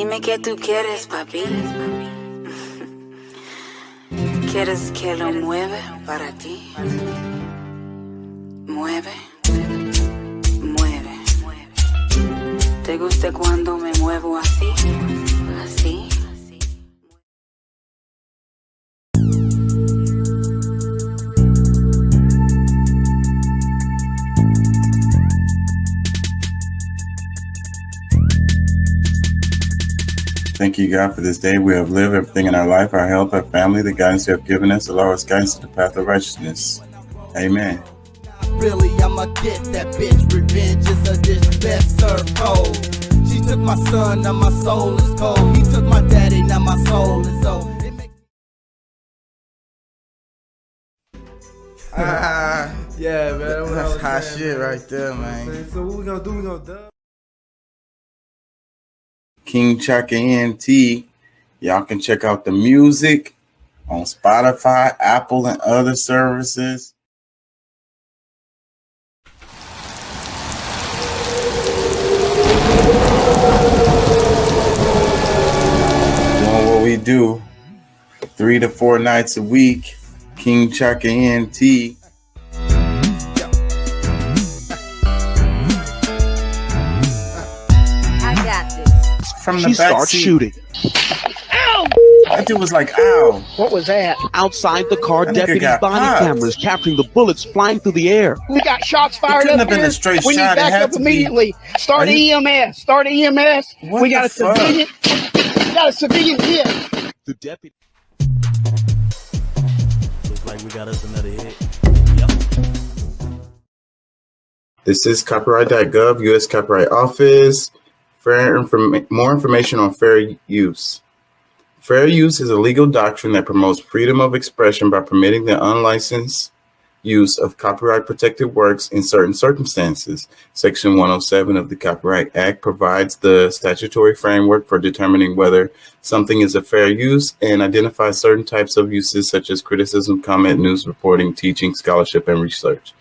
Dime qué tú quieres, papi. ¿Quieres que lo mueva para ti? Mueve, mueve. ¿Te gusta cuando me muevo así? Así. Thank you, God, for this day we have lived, everything in our life, our health, our family, the guidance you have given us, allow us guidance to the path of righteousness. Amen. Really, I'ma get that bitch. Revenge is a dish best served cold. She took my son, now my soul is cold. He took my daddy, now my soul is old. Yeah, man. That's hot shit right there, man. So what we gonna do? We gonna dub? King Chaka ENT. Y'all can check out the music on Spotify, Apple, and other services. Doing what we do 3 to 4 nights a week. King Chaka ENT. From the She back starts seat. shooting. Ow! That dude was like, ow. What was that? Outside the car, That nigga deputies' got body popped. cameras capturing the bullets flying through the air. We got shots fired couldn't up have been here. a straight We shot. need It had backup to be- immediately. Start Are you- EMS. Start EMS. What We got the a fuck? civilian. We got a civilian hit. The deputy. Looks like we got us another hit. This is copyright.gov, U.S. Copyright Office. More information on fair use. Fair use is a legal doctrine that promotes freedom of expression by permitting the unlicensed use of copyright-protected works in certain circumstances. Section 107 of the Copyright Act provides the statutory framework for determining whether something is a fair use and identifies certain types of uses such as criticism, comment, news reporting, teaching, scholarship, and research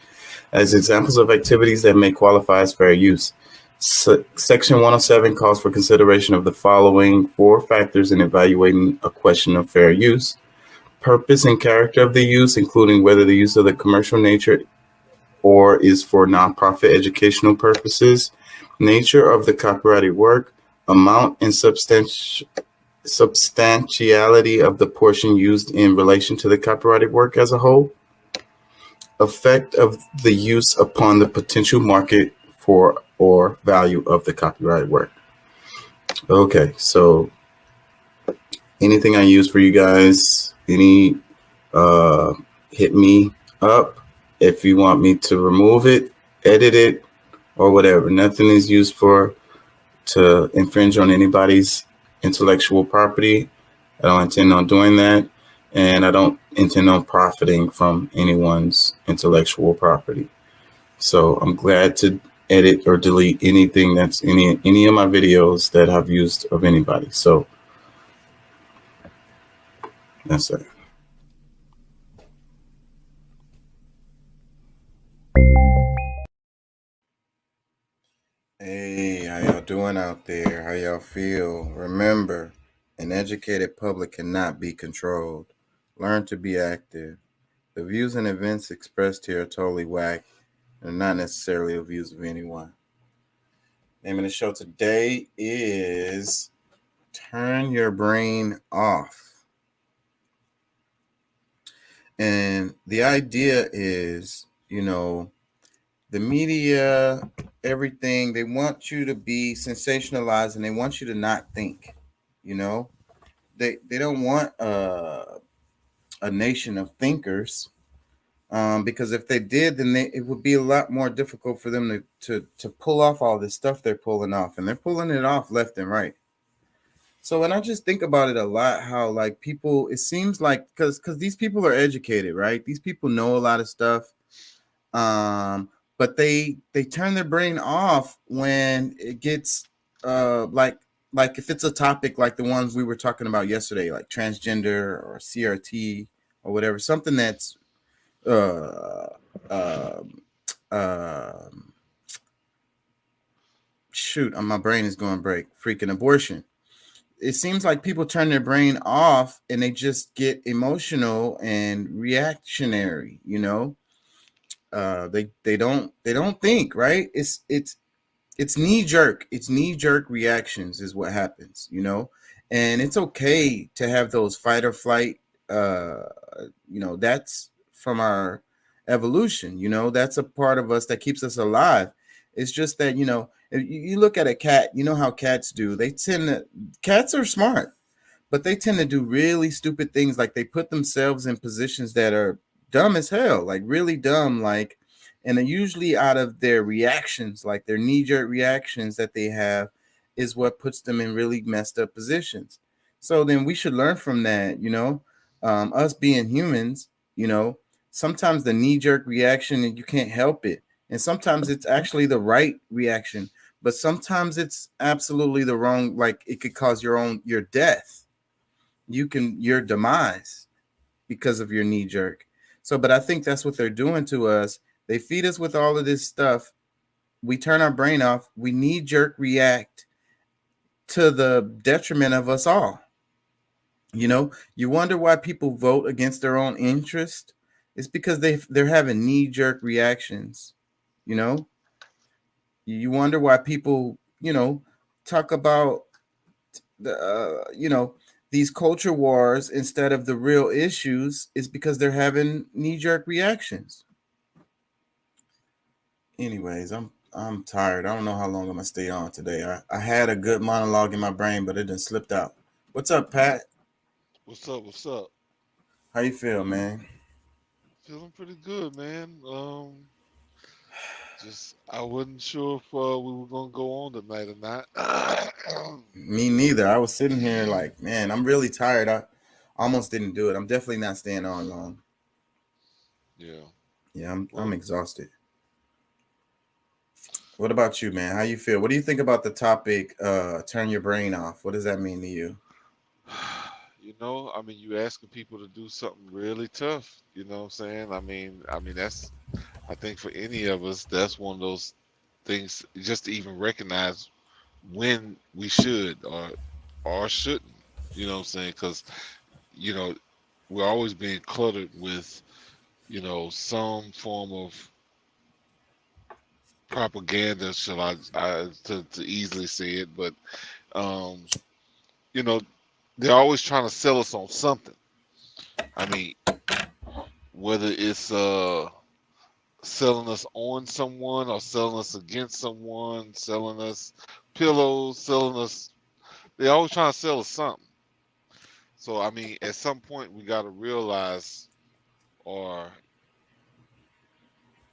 as examples of activities that may qualify as fair use. Section 107 calls for consideration of the following 4 factors in evaluating a question of fair use: purpose and character of the use, including whether the use of the commercial nature or is for nonprofit educational purposes, nature of the copyrighted work, amount and substantiality of the portion used in relation to the copyrighted work as a whole, effect of the use upon the potential market for or value of the copyrighted work. Okay, so anything I use for you guys, hit me up if you want me to remove it, edit it, or whatever. Nothing is used to infringe on anybody's intellectual property. I don't intend on doing that, and I don't intend on profiting from anyone's intellectual property. So I'm glad to edit or delete anything that's any of my videos that I've used of anybody. So that's it. Hey, how y'all doing out there? How y'all feel? Remember, an educated public cannot be controlled. Learn to be active. The views and events expressed here are totally whack and not necessarily the views of anyone. Name of the show today is Turn Your Brain Off. And the idea is, the media, everything, they want you to be sensationalized and they want you to not think, They don't want a nation of thinkers. Because if they did, then it would be a lot more difficult for them to pull off all this stuff they're pulling off, and they're pulling it off left and right. So when I just think about it a lot, how like people, it seems like because these people are educated, right? These people know a lot of stuff, but they turn their brain off when it gets like if it's a topic like the ones we were talking about yesterday, like transgender or CRT or whatever, something that's shoot, my brain is going break. Freaking abortion. it seems like people turn their brain off and they just get emotional and reactionary, you know. They don't think, right? It's knee jerk. It's knee jerk reactions is what happens, you know. And it's okay to have those fight or flight. Uh, that's from our evolution. You know, that's a part of us that keeps us alive. It's just that, if you look at a cat, you know how cats do. Cats are smart, but they tend to do really stupid things. Like they put themselves in positions that are dumb as hell, like really dumb, and then usually out of their reactions, like their knee-jerk reactions that they have, is what puts them in really messed up positions. So then we should learn from that, us being humans, sometimes the knee-jerk reaction, and you can't help it. And sometimes it's actually the right reaction, but sometimes it's absolutely the wrong, like it could cause your death. Your demise because of your knee jerk. So, but I think that's what they're doing to us. They feed us with all of this stuff. We turn our brain off. We knee jerk react to the detriment of us all. You wonder why people vote against their own interest. It's because they're having knee jerk reactions. You wonder why people, talk about these culture wars instead of the real issues. Is because they're having knee-jerk reactions. Anyways, I'm tired. I don't know how long I'm gonna stay on today. I had a good monologue in my brain, but it done slipped out. What's up, Pat? What's up? What's up? How you feel, man? Feeling pretty good, man. Just I wasn't sure if we were gonna go on tonight or not. Me neither. I was sitting here like, man, I'm really tired. I almost didn't do it. I'm definitely not staying on long. Yeah. Yeah, I'm exhausted. What about you, man? How you feel? What do you think about the topic, turn your brain off? What does that mean to you? I mean, you asking people to do something really tough. You know what I'm saying? I mean, that's. I think for any of us, that's one of those things. Just to even recognize when we should or shouldn't. You know what I'm saying? Because we're always being cluttered with some form of propaganda. Shall I to easily say it? But they're always trying to sell us on something. I mean, whether it's selling us on someone or selling us against someone, selling us pillows, selling us, they're always trying to sell us something. So I mean, at some point we got to realize, or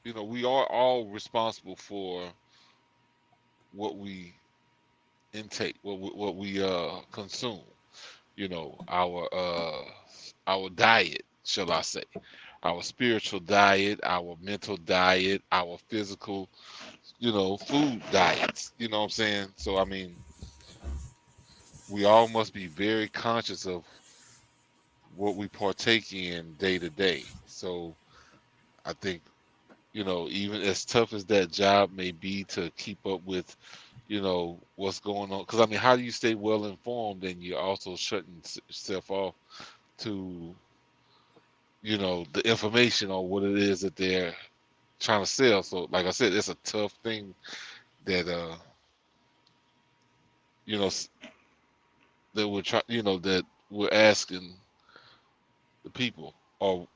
we are all responsible for what we intake, what we consume. Our diet, shall I say, our spiritual diet, our mental diet, our physical, food diets. You know what I'm saying? So I mean, we all must be very conscious of what we partake in day to day. So I think, even as tough as that job may be to keep up with, what's going on. Because I mean, how do you stay well informed and you're also shutting yourself off to, the information on what it is that they're trying to sell? So, like I said, it's a tough thing that that we're trying, that we're asking the people, or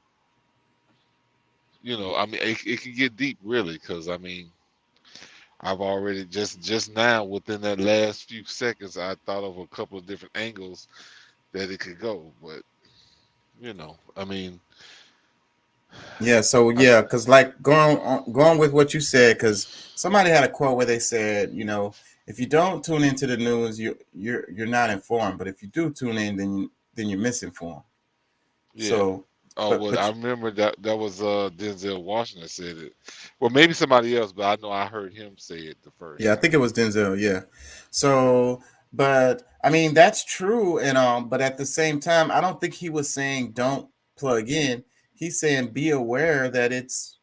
I mean, it can get deep, really, because I mean, I've already just now within that last few seconds, I thought of a couple of different angles that it could go, but I mean, Yeah. So yeah, because like going with what you said, because somebody had a quote where they said, if you don't tune into the news, you're not informed, but if you do tune in, then you're misinformed. yeah. So. Well, I remember that was Denzel Washington said it. Well, maybe somebody else, but I know I heard him say it the first Yeah, I time. think it was Denzel. Yeah. So, but I mean, that's true. And but at the same time, I don't think he was saying don't plug in. He's saying be aware that it's,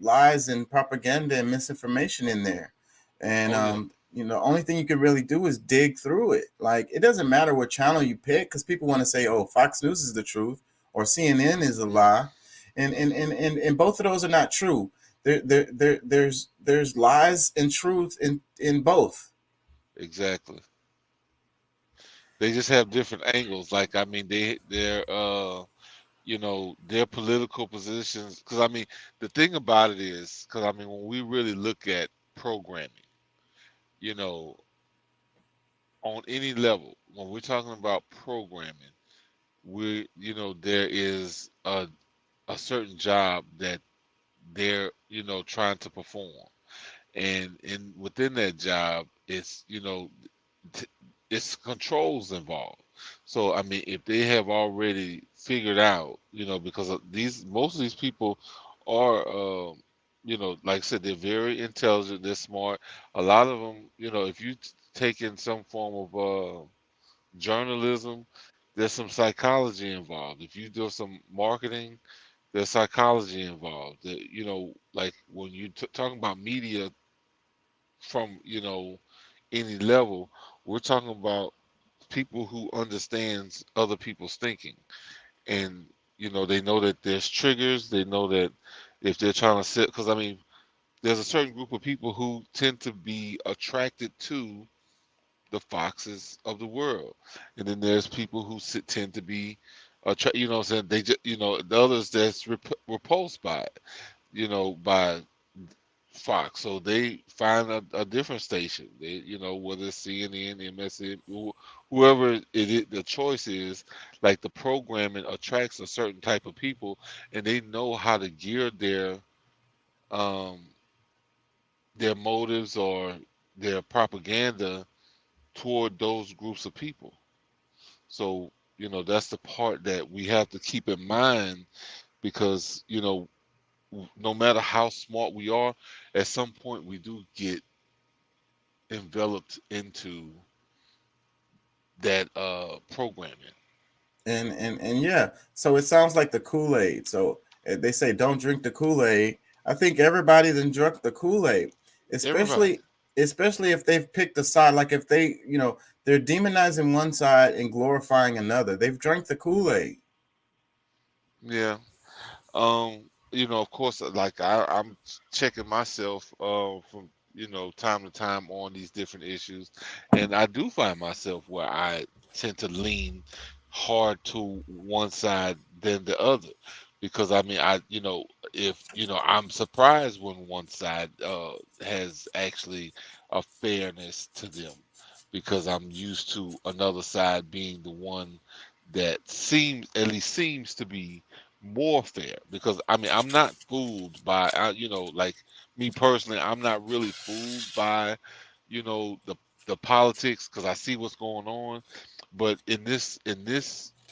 lies and propaganda and misinformation in there. And, Oh yeah. the only thing you can really do is dig through it. Like, it doesn't matter what channel you pick, because people want to say, oh, Fox News is the truth or CNN is a lie. And both of those are not true. There's lies and truth in both. Exactly. They just have different angles. Like, I mean, they're their political positions. Because I mean, the thing about it is, because I mean, when we really look at programming, you know, on any level, when we're talking about programming, there is a certain job that they're trying to perform, and within that job, t- it's controls involved. So I mean, if they have already figured out, because of most of these people are, like I said, they're very intelligent, they're smart. A lot of them, if you take in some form of journalism, there's some psychology involved. If you do some marketing, there's psychology involved. Like when you talking about media from any level, we're talking about people who understands other people's thinking, and they know that there's triggers. They know that if they're trying to set, because I mean, there's a certain group of people who tend to be attracted to the Foxes of the world, and then there's people who tend to be what I'm saying, they just the others that's repulsed by it, by Fox, so they find a different station. They, whether it's CNN, MSN, whoever the choice is, like the programming attracts a certain type of people, and they know how to gear um their motives or their propaganda toward those groups of people. So, that's the part that we have to keep in mind, because, no matter how smart we are, at some point we do get enveloped into that programming. And yeah, so it sounds like the Kool-Aid. So they say don't drink the Kool-Aid. I think everybody then drunk the Kool-Aid, Everybody. especially if they've picked a side. Like if they're demonizing one side and glorifying another. They've drank the Kool-Aid. Yeah. Of course, like I'm checking myself from time to time on these different issues, and I do find myself where I tend to lean hard to one side than the other, because I mean, if I'm surprised when one side has actually a fairness to them, because I'm used to another side being the one that seems to be more fair. Because I mean, I'm not fooled by like me personally, I'm not really fooled by the politics, because I see what's going on. But in this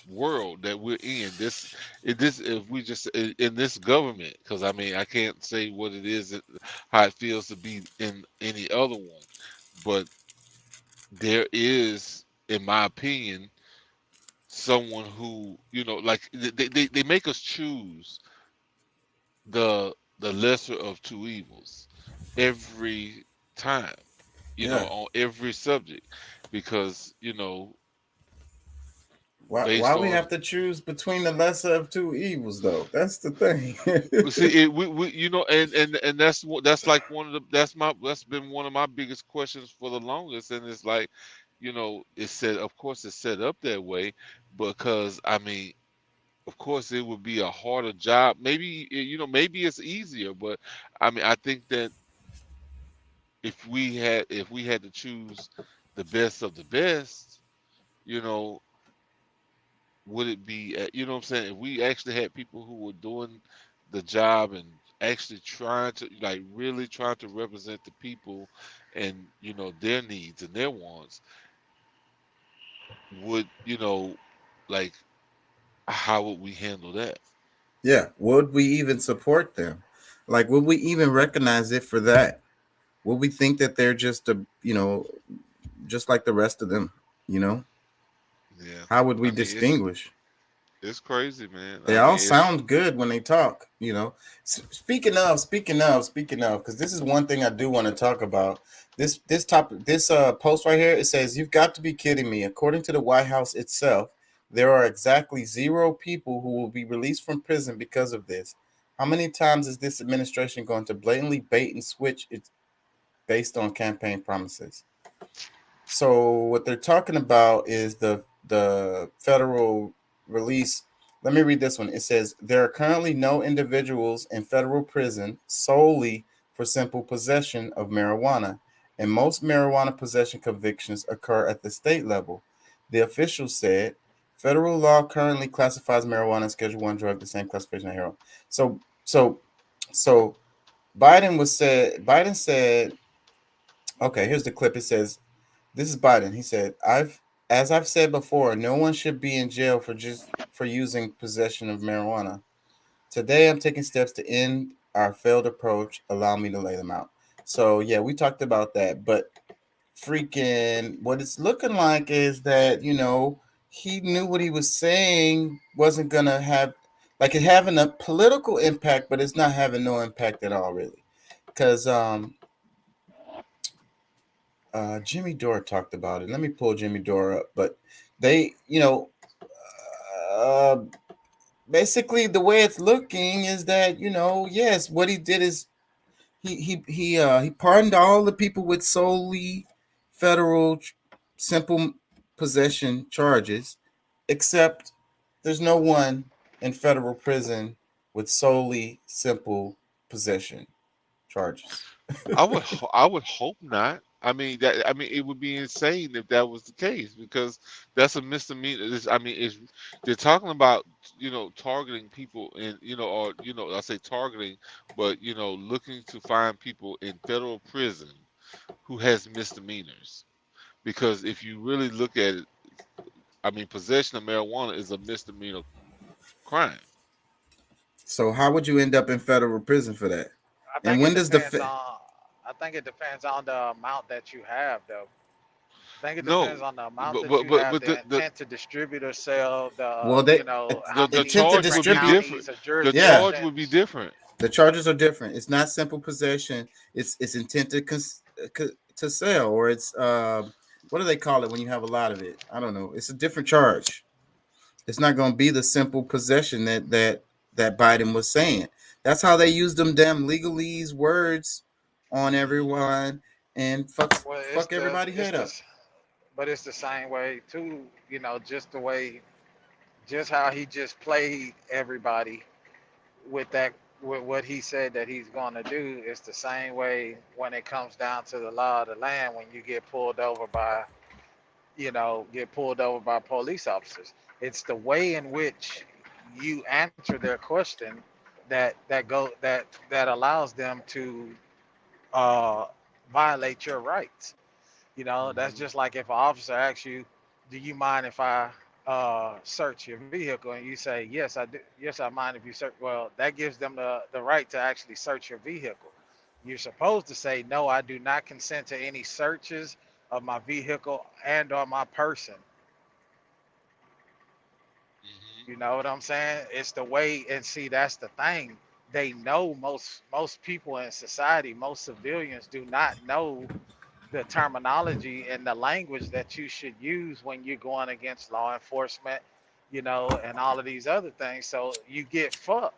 world that we're in, if we just in this government, because I mean, I can't say what it is, how it feels to be in any other one, but there is, in my opinion, someone who like they make us choose the lesser of two evils every time, Yeah. on every subject, because Why based we on, have to choose between the lesser of two evils, though? That's the thing. see it, we and that's like one of the that's been one of my biggest questions for the longest. And it's like, it's said, of course it's set up that way, because I mean, of course it would be a harder job. Maybe maybe it's easier, but I mean, I think that if we had to choose the best of the best, you know, would it be what I'm saying? If we actually had people who were doing the job and actually trying to, like, really trying to represent the people and their needs and their wants, would like, how would we handle that? Yeah. Would we even support them? Like, would we even recognize it for that? Would we think that they're just just like the rest of them? Yeah, How would we I mean, it's distinguish? It's crazy, man. They I all mean, it's sound good when they talk, you know. Speaking of, because this is one thing I do want to talk about. This post right here, it says, "You've got to be kidding me." According to the White House itself, there are exactly 0 people who will be released from prison because of this. How many times is this administration going to blatantly bait and switch it based on campaign promises? So what they're talking about is the federal release. Let me read this one. It says there are currently no individuals in federal prison solely for simple possession of marijuana, and most marijuana possession convictions occur at the state level. The official said federal law currently classifies marijuana as Schedule 1 drug, the same classification as heroin. So so so Biden said, okay, here's the clip. It says, this is Biden. He said, as I've said before, no one should be in jail for using possession of marijuana. Today I'm taking steps to end our failed approach. Allow me to lay them out. So yeah, we talked about that, but freaking what it's looking like is that, he knew what he was saying wasn't gonna have, like, it having a political impact, but it's not having no impact at all, really. Because Jimmy Dore talked about it. Let me pull Jimmy Dore up. But they, uh, basically the way it's looking is that, yes, what he did is he pardoned all the people with solely federal simple possession charges, except there's no one in federal prison with solely simple possession charges. I would hope not. I mean it would be insane if that was the case because that's a misdemeanor. They're talking about targeting people in or I say targeting, but looking to find people in federal prison who has misdemeanors. Because if you really look at it, I mean possession of marijuana is a misdemeanor crime. So how would you end up in federal prison for that? I And think when it does the depends on. I think it depends on the amount that you have, though. I think it depends No, on the amount but that but you but, have, but the intent to distribute or sell, well, how the many intent to charge would different be distribute, different. counties or The charge yeah, would be jurisdictions. different. the charges are different. It's not simple possession. It's intent to sell, or it's what do they call it when you have a lot of it? I don't know. It's a different charge. It's not going to be the simple possession that Biden was saying. That's how they use them damn legalese words on everyone and Well, fuck everybody it's head up. this, but it's the same way too. Just the way, just how he just played everybody with that, with what he said that he's going to do. It's the same way when it comes down to the law of the land when you get pulled over by police officers. It's the way in which you answer their question that allows them to uh, violate your rights. That's just like if an officer asks you, "Do you mind if I search your vehicle?" and you say, "Yes, I do. Yes, I mind if you search." Well, that gives them the right to actually search your vehicle. You're supposed to say, "No, I do not consent to any searches of my vehicle and or my person." Hmm. You know what I'm saying? It's the way, and see, that's the thing. They know most people in society, most civilians do not know the terminology and the language that you should use when you're going against law enforcement, and all of these other things. So you get fucked.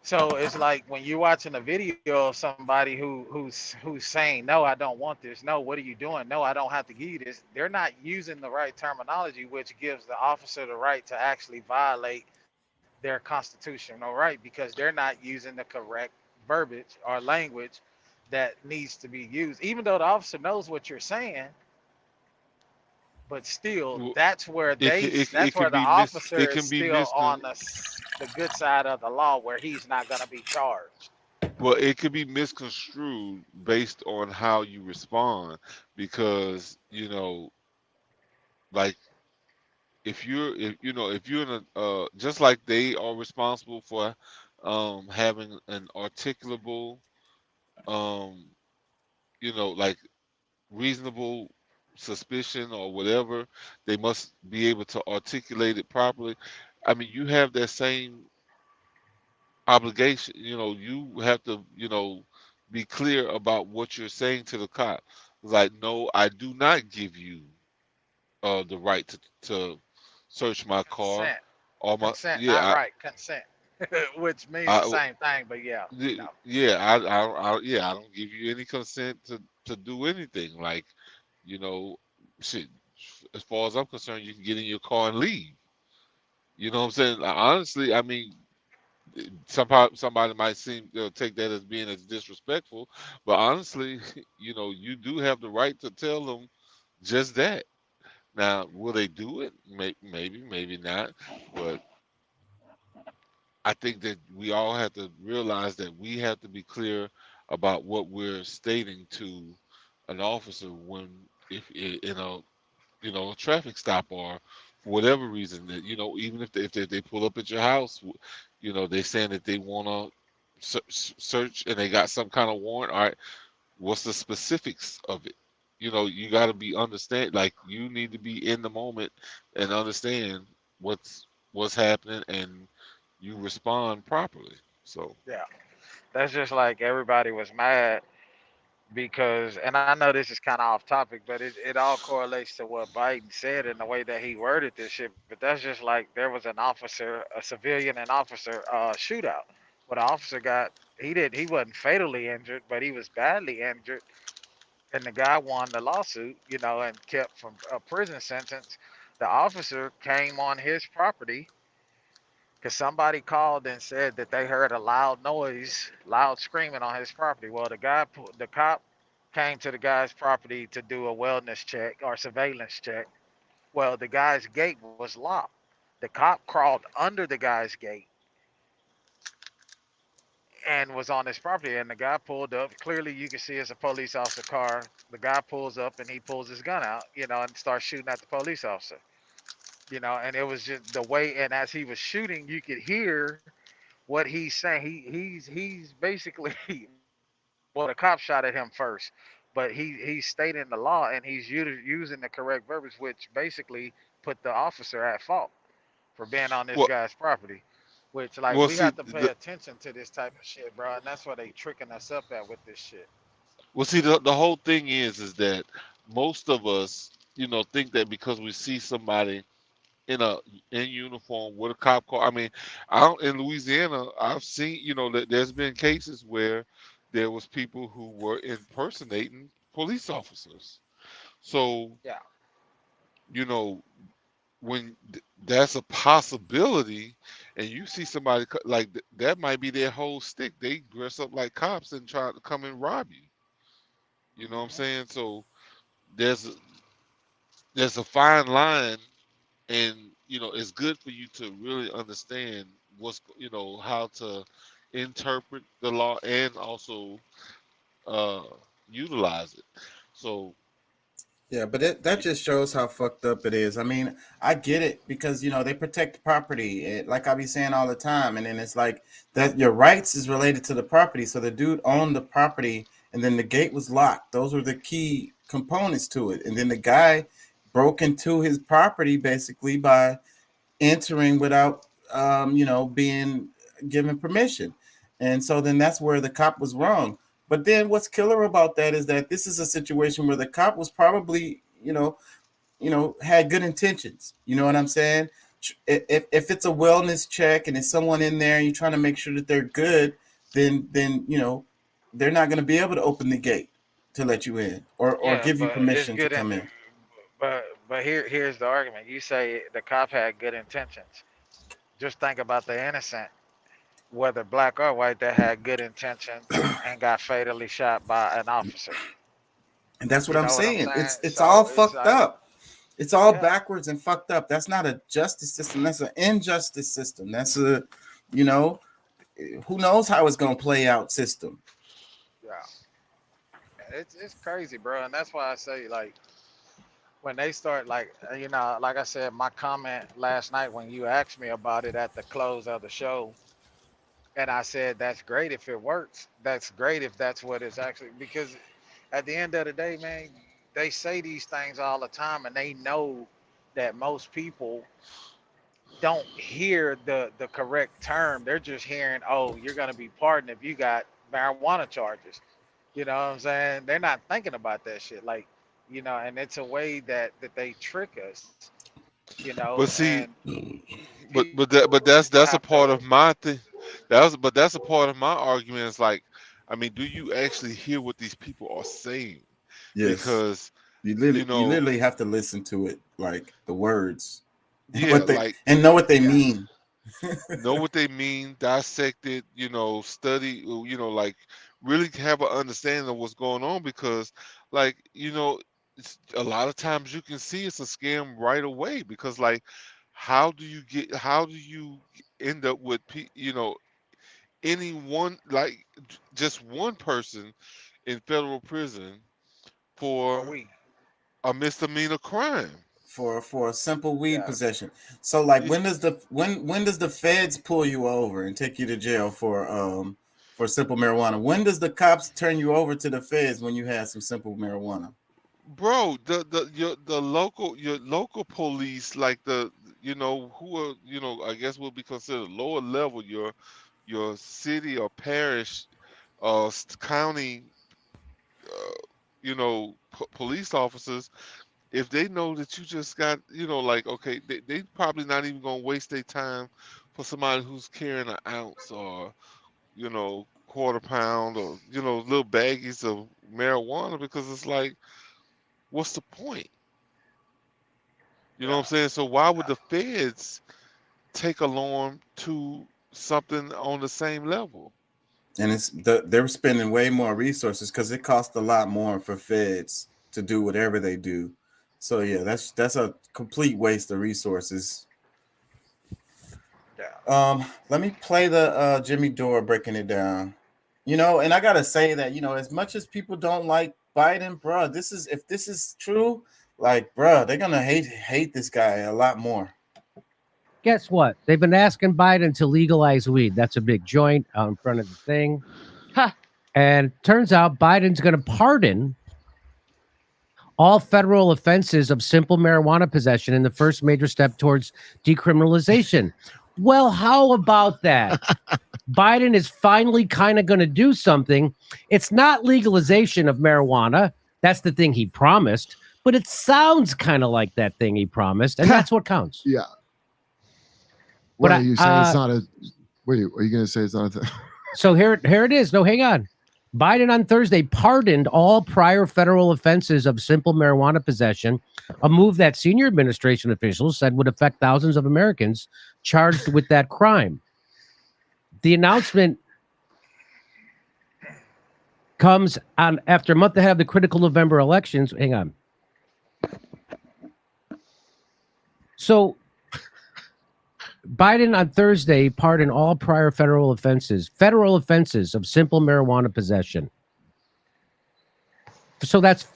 So it's like when you're watching a video of somebody who's saying, "No, I don't want this. No, what are you doing? No, I don't have to give you this." They're not using the right terminology, which gives the officer the right to actually violate their constitutional right because they're not using the correct verbiage or language that needs to be used. Even though the officer knows what you're saying, but still, Well, that's it where can the be mis officer it is can be still mis on the good side of the law where he's not going to be charged. well it could be misconstrued based on how you respond because like if you're in a just like they are responsible for having an articulable um like reasonable suspicion or whatever, they must be able to articulate it properly. I mean, you have that same obligation. You have to, be clear about what you're saying to the cop. Like, no, I do not give you the right to search my car Consent. or my Consent, not yeah. right. Consent. Which means the I same thing, but yeah, no. yeah, I don't give you any consent to do anything. Like, you know, shit. As far as I'm concerned, you can get in your car and leave. You know what I'm saying? Honestly, I mean, somebody might seem take that as being as disrespectful, but honestly, you do have the right to tell them just that. Now, will they do it? Maybe, maybe not. But I think that we all have to realize that we have to be clear about what we're stating to an officer when, if in a a traffic stop, or for whatever reason, that even if they pull up at your house, they're saying that they want to search and they got some kind of warrant. All right, what's the specifics of it? You got to be understand, like, you need to be in the moment and understand what's happening, and you respond properly. So Yeah. That's just like everybody was mad because, and I know this is kind of off topic, but it all correlates to what Biden said and the way that he worded this shit. But that's just like there was an officer, a civilian and officer shootout. But the officer he wasn't fatally injured, but he was badly injured, and the guy won the lawsuit, and kept from a prison sentence. The officer came on his property because somebody called and said that they heard a loud noise, loud screaming on his property. Well, the cop came to the guy's property to do a wellness check or surveillance check. Well, the guy's gate was locked. The cop crawled under the guy's gate and was on his property, and the guy pulled up. Clearly, you can see it's a police officer car. The guy pulls up and he pulls his gun out, and starts shooting at the police officer. And it was just the way. And as he was shooting, you could hear what he's saying. He's basically well, the cop shot at him first, but he's stating the law and he's using the correct verbiage, which basically put the officer at fault for being on this well, guy's property. Which, like, well, we see have to pay attention to this type of shit, bro, and that's what they tricking us up at with this shit. the whole thing is that most of us, think that because we see somebody in uniform with a cop car. I mean, out in Louisiana, I've seen, that there's been cases where there was people who were impersonating police officers. So, Yeah, you know, when that's a possibility, and you see somebody like that might be their whole stick. They dress up like cops and try to come and rob you. You know what I'm saying? So there's a, there's a fine line, and it's good for you to really understand how to interpret the law and also uh utilize it. So Yeah, but that just shows how fucked up it is. I mean, I get it because they protect property, like I be saying all the time, and then it's like that your rights is related to the property. So the dude owned the property, and then the gate was locked. Those were the key components to it, and then the guy broke into his property basically by entering without being given permission. And so then that's where the cop was wrong. But then what's killer about that is that this is a situation where the cop was probably had good intentions. You know what I'm saying? If it's a wellness check and it's someone in there and you're trying to make sure that they're good, then they're not going to be able to open the gate to let you in or yeah, give you but it's permission to good. come in. But here's the argument. You say the cop had good intentions. Just think about the innocent, whether black or white, that had good intentions and got fatally shot by an officer. And that's what You I'm know what I'm saying. saying? It's all So it's fucked like, up. It's all yeah, backwards and fucked up. That's not a justice system. That's an injustice system. That's a, you know, who knows how it's gonna play out system. yeah. It's crazy, bro, and that's why I say, like, when they start, like, like I said, my comment last night when you asked me about it at the close of the show, and I said that's great if it works. That's great if that's what it's actually, because at the end of the day, man, they say these things all the time, and they know that most people don't hear the correct term. They're just hearing, oh, you're going to be pardoned if you got marijuana charges. You know what I'm saying? They're not thinking about that shit. Like, you know, and it's a way that they trick us. You know, But see, and but that's people a have part to. of my thing. That's a part of my argument. It's like, I mean, do you actually hear what these people are saying? Yes. Because You you know, literally have to listen to it, like the words, yeah, what they like and know what they Yeah. mean. know what they mean, dissect it, you know, study, you know, like really have an understanding of what's going on. Because, like, you know, it's, a lot of times you can see it's a scam right away. Because, like, how do you end up with, you know, any one, like, just one person in federal prison For for we. a misdemeanor crime? For a simple weed Yeah. possession. So like Yeah. when does the feds pull you over and take you to jail for simple marijuana? When does the cops turn you over to the feds when you have some simple marijuana? Bro, the your local police, like the, you know, who are, you know, I guess will be considered lower level, your city or parish, county, you know, police officers. If they know that you just got, you know, like, okay, they probably not even gonna waste their time for somebody who's carrying an ounce or, you know, quarter pound, or, you know, little baggies of marijuana, because it's like, what's the point? You know what I'm Yeah. saying? So why would Yeah. the feds take alarm to something on the same level? And they're spending way more resources because it costs a lot more for feds to do whatever they do. So yeah, that's a complete waste of resources. Yeah. Let me play the Jimmy Dore breaking it down. You know, and I gotta say that, you know, as much as people don't like Biden, bro, if this is true, like, bro, they're gonna hate this guy a lot more. Guess what? They've been asking Biden to legalize weed. That's a big joint out in front of the thing. Huh. And turns out Biden's going to pardon all federal offenses of simple marijuana possession in the first major step towards decriminalization. Well, how about that? Biden is finally kind of going to do something. It's not legalization of marijuana. That's the thing he promised, but it sounds kind of like that thing he promised, and that's what counts. Yeah. But What are you saying? It's not a. Wait, are you going to say it's not a? So here it is. No, hang on. Biden on Thursday pardoned all prior federal offenses of simple marijuana possession, a move that senior administration officials said would affect thousands of Americans charged with that crime. The announcement comes on after a month ahead of the critical November elections. Hang on. So Biden on Thursday pardoned all prior federal offenses of simple marijuana possession. So that's,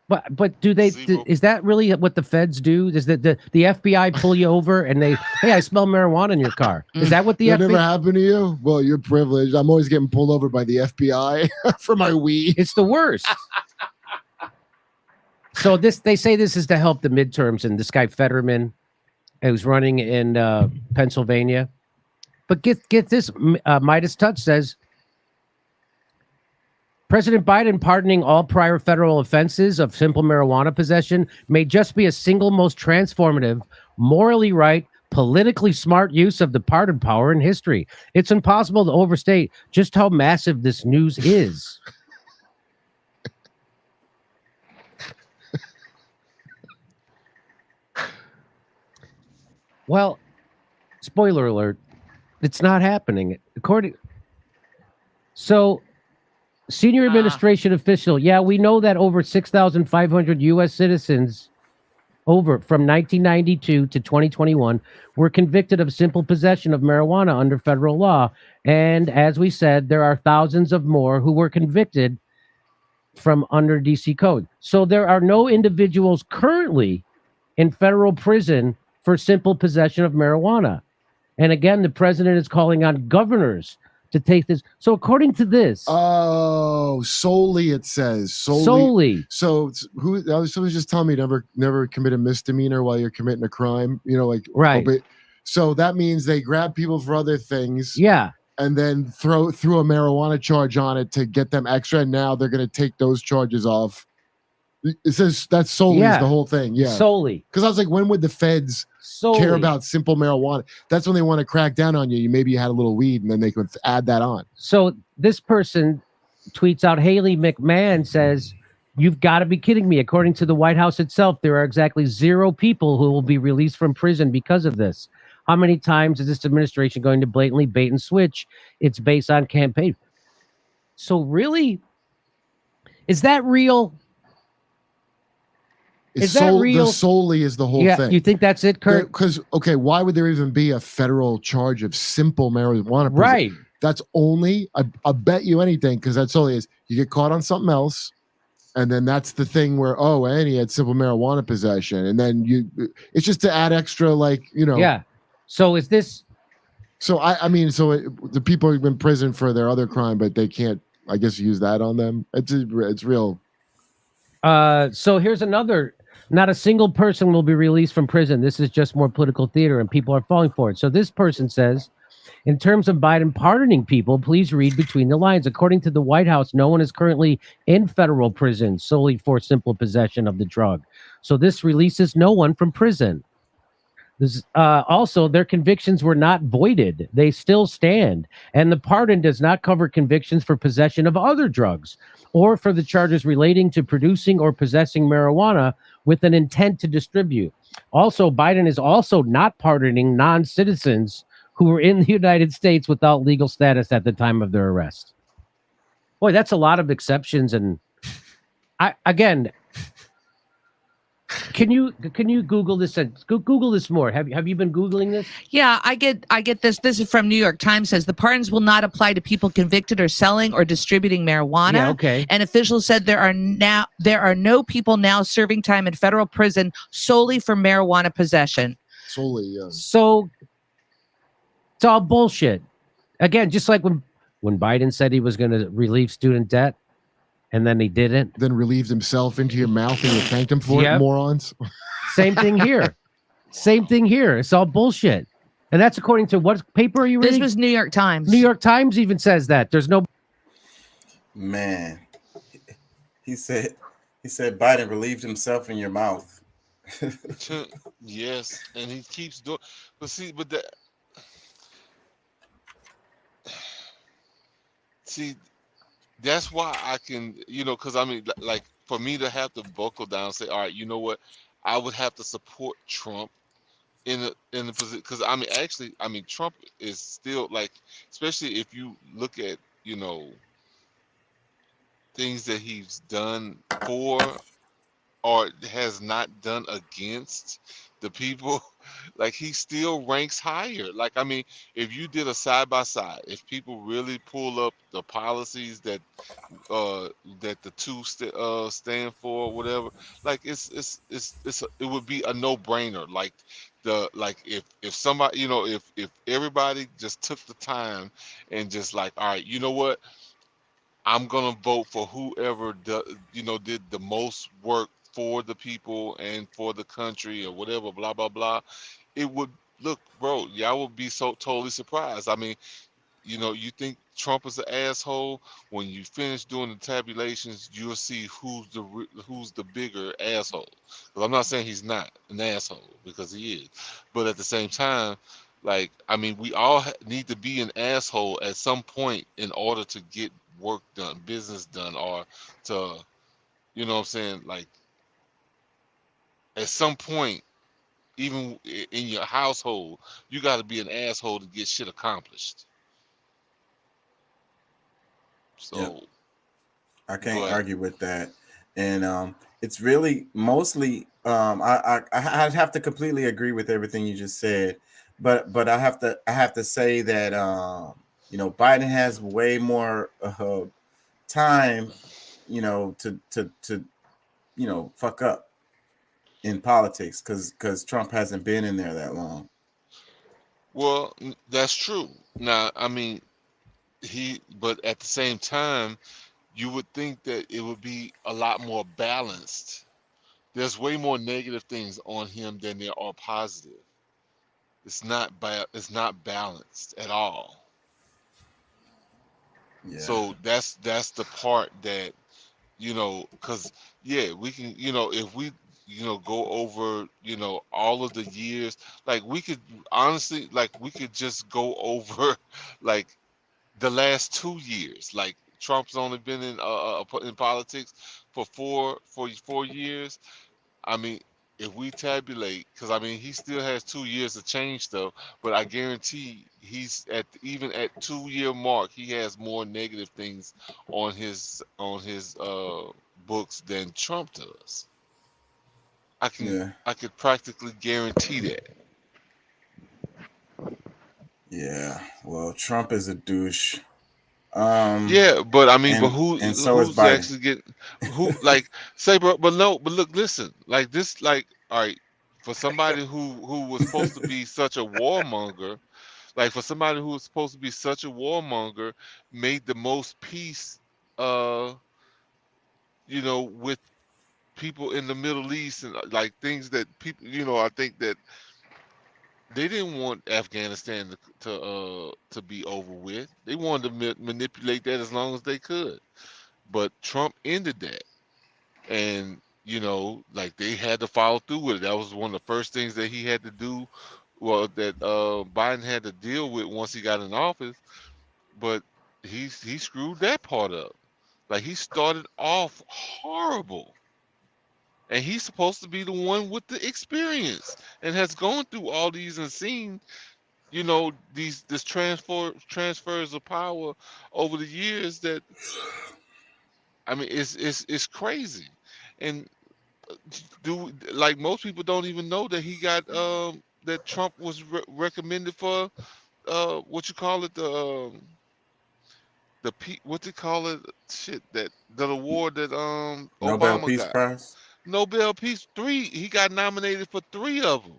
but do they? Is that really what the feds do? Does the FBI pull you over and they, hey, I smell marijuana in your car? Is that what the That FBI? never happened to you? Well, you're privileged. I'm always getting pulled over by the FBI for my weed. It's the worst. So they say this is to help the midterms, and this guy Fetterman, who's running in Pennsylvania. But get this, Midas Touch says, President Biden pardoning all prior federal offenses of simple marijuana possession may just be a single most transformative, morally right, politically smart use of the pardon power in history. It's impossible to overstate just how massive this news is. Well, spoiler alert, it's not happening. So, senior administration official, yeah, we know that over 6,500 U.S. citizens from 1992 to 2021 were convicted of simple possession of marijuana under federal law. And as we said, there are thousands of more who were convicted from under DC code. So there are no individuals currently in federal prison for simple possession of marijuana. And again, the president is calling on governors to take this. So according to this, Oh, solely it says solely. So someone was just telling me never commit a misdemeanor while you're committing a crime. You know, like Right. So that means they grab people for other things. Yeah. And then throw a marijuana charge on it to get them extra. And now they're going to take those charges off. It says that's solely is the whole thing. Yeah. Solely. Because I was like, when would the feds care about simple marijuana? That's when they want to crack down on you. Maybe you had a little weed and then they could add that on. So this person tweets out, Haley McMahon says, "You've got to be kidding me. According to the White House itself, there are exactly 0 people who will be released from prison because of this. How many times is this administration going to blatantly bait and switch? It's based on campaign." So really, is that real? Is that real? The solely is the whole thing. You think that's it, Kurt? Because, okay, why would there even be a federal charge of simple marijuana? Right. That's only, I bet you anything, because that's all it is. You get caught on something else, and then that's the thing where, and he had simple marijuana possession. And then it's just to add extra, Yeah. So is this? So, the people are in prison for their other crime, but they can't, I guess, use that on them. It's real. So here's another. Not a single person will be released from prison. This is just more political theater, and people are falling for it. So this person says, in terms of Biden pardoning people, please read between the lines. According to the White House, no one is currently in federal prison solely for simple possession of the drug. So this releases no one from prison. This, also, their convictions were not voided. They still stand. And the pardon does not cover convictions for possession of other drugs or for the charges relating to producing or possessing marijuana with an intent to distribute. Also, Biden is also not pardoning non-citizens who were in the United States without legal status at the time of their arrest. Boy, that's a lot of exceptions. And can you Google this? Google this more. Have you been Googling this? Yeah, I get this. This is from New York Times. Says the pardons will not apply to people convicted or selling or distributing marijuana. Yeah, okay. And officials said there are no people now serving time in federal prison solely for marijuana possession. Solely, yeah. So it's all bullshit. Again, just like when Biden said he was going to relieve student debt. And then he didn't. Then relieved himself into your mouth and you thanked him for it, morons. Same thing here. Same thing here. It's all bullshit. And that's according to what paper are you reading? This was New York Times. New York Times even says that. There's no... Man. He said Biden relieved himself in your mouth. Yes, and he keeps doing... That's why I can, because I mean, like for me to have to buckle down and say, all right, you know what, I would have to support Trump in the position, because I mean, Trump is still like, especially if you look at, things that he's done for or has not done against the people, like he still ranks higher. Like, I mean, if you did a side by side, if people really pull up the policies that the two stand for, whatever, like it would be a no brainer. Like if somebody, if everybody just took the time and just like, all right, you know what, I'm gonna vote for whoever did the most work for the people and for the country or whatever, blah blah blah. It would look, bro, y'all would be so totally surprised. I mean, you think Trump is an asshole. When you finish doing the tabulations, you'll see who's the bigger asshole. Because I'm not saying he's not an asshole, because he is, but at the same time, like, I mean, we all need to be an asshole at some point in order to get work done, business done, or to, you know what I'm saying, like, at some point, even in your household, you got to be an asshole to get shit accomplished. So, yeah. I can't argue with that, and it's really mostly. I'd have to completely agree with everything you just said, but I have to say that Biden has way more time, to fuck up in politics, because Trump hasn't been in there that long. Well, that's true. Now, I mean, but at the same time, you would think that it would be a lot more balanced. There's way more negative things on him than there are positive. It's not balanced at all. Yeah. So that's the part that, because we can, if we, go over, all of the years, like we could honestly, like we could just go over like the last 2 years. Like Trump's only been in politics for four years. I mean, if we tabulate, because I mean he still has 2 years to change stuff, but I guarantee he's even at 2 year mark, he has more negative things on his books than Trump does. I could practically guarantee that. Yeah. Well, Trump is a douche. Yeah, but I mean, but so is who's Biden. actually getting like say, but look, listen, like this, like all right, for somebody who was supposed to be such a warmonger, like for somebody who was supposed to be such a warmonger, made the most peace, with people in the Middle East and like things that people, I think that they didn't want Afghanistan to be over with. They wanted to manipulate that as long as they could. But Trump ended that. And, like they had to follow through with it. That was one of the first things that he had to do, well, that Biden had to deal with once he got in office. But he screwed that part up. Like he started off horrible. And he's supposed to be the one with the experience and has gone through all these and seen, this transfers of power over the years that, I mean, it's crazy. And like most people don't even know that he got that Trump was recommended for what you call it, what they call it, shit, that award that Nobel Obama Peace got. Prize. Nobel Peace, he got nominated for 3 of them.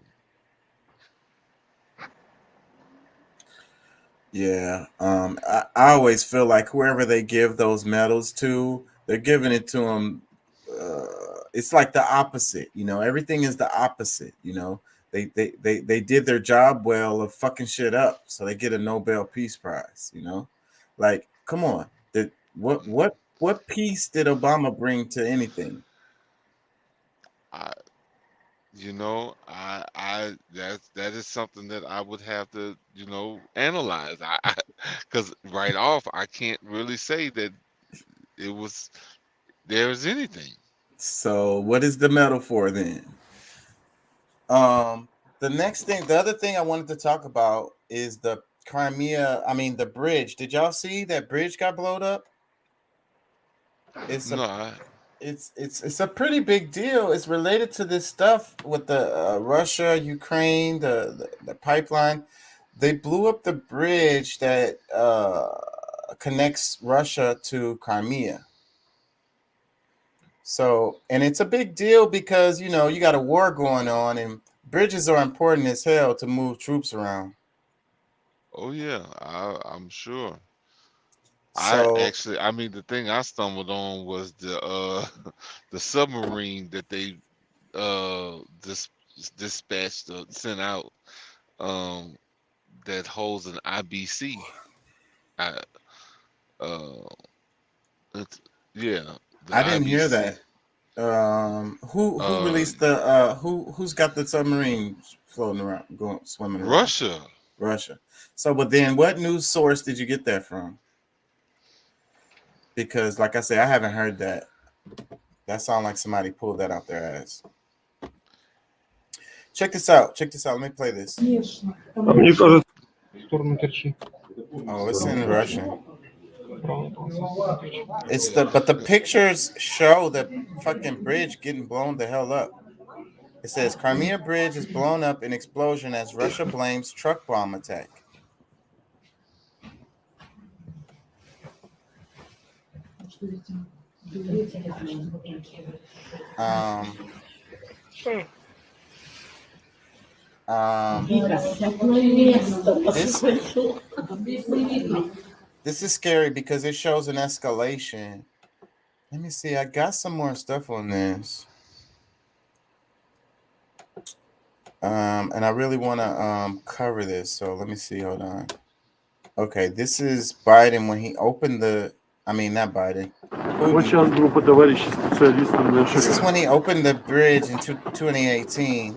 Yeah. I always feel like whoever they give those medals to, they're giving it to them. It's like the opposite, everything is the opposite, they did their job well of fucking shit up. So they get a Nobel Peace Prize, like, come on. What peace did Obama bring to anything? That is something that I would have to, analyze. Because right off, I can't really say that there's anything. So what is the medal for then? The other thing I wanted to talk about is the Crimea. I mean, the bridge. Did y'all see that bridge got blown up? It's a pretty big deal. It's related to this stuff with the Russia, Ukraine, the pipeline. They blew up the bridge that connects Russia to Crimea. So, and it's a big deal because, you got a war going on and bridges are important as hell to move troops around. Oh, yeah, I'm sure. So, the thing I stumbled on was the submarine that they dispatched or sent out that holds an IBC. I didn't hear that. Who released the who's got the submarine floating around, swimming around? Russia. So, but then what news source did you get that from? Because, like I say, I haven't heard that. That sounds like somebody pulled that out their ass. Check this out. Let me play this. Oh, it's in Russian. But the pictures show the fucking bridge getting blown the hell up. It says Crimea Bridge is blown up in explosion as Russia blames truck bomb attack. This is scary because it shows an escalation. Let me see. I got some more stuff on this. And I really want to cover this. So let me see. Hold on. Okay, this is Biden when he opened the. I mean, not Biden. Putin. This is when he opened the bridge in 2018.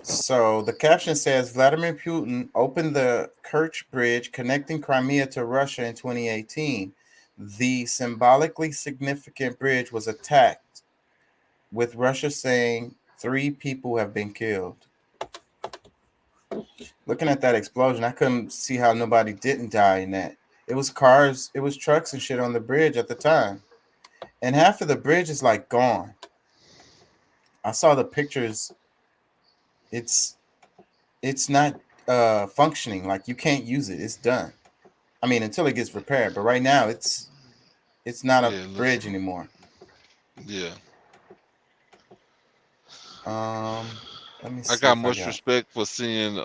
So the caption says Vladimir Putin opened the Kerch Bridge connecting Crimea to Russia in 2018. The symbolically significant bridge was attacked, with Russia saying 3 people have been killed. Looking at that explosion, I couldn't see how nobody didn't die in that. It was cars, it was trucks and shit on the bridge at the time. And half of the bridge is like gone. I saw the pictures. It's not functioning. Like you can't use it. It's done. I mean, until it gets repaired. But right now, it's not a bridge anymore. Yeah. Let me see. I got much respect for seeing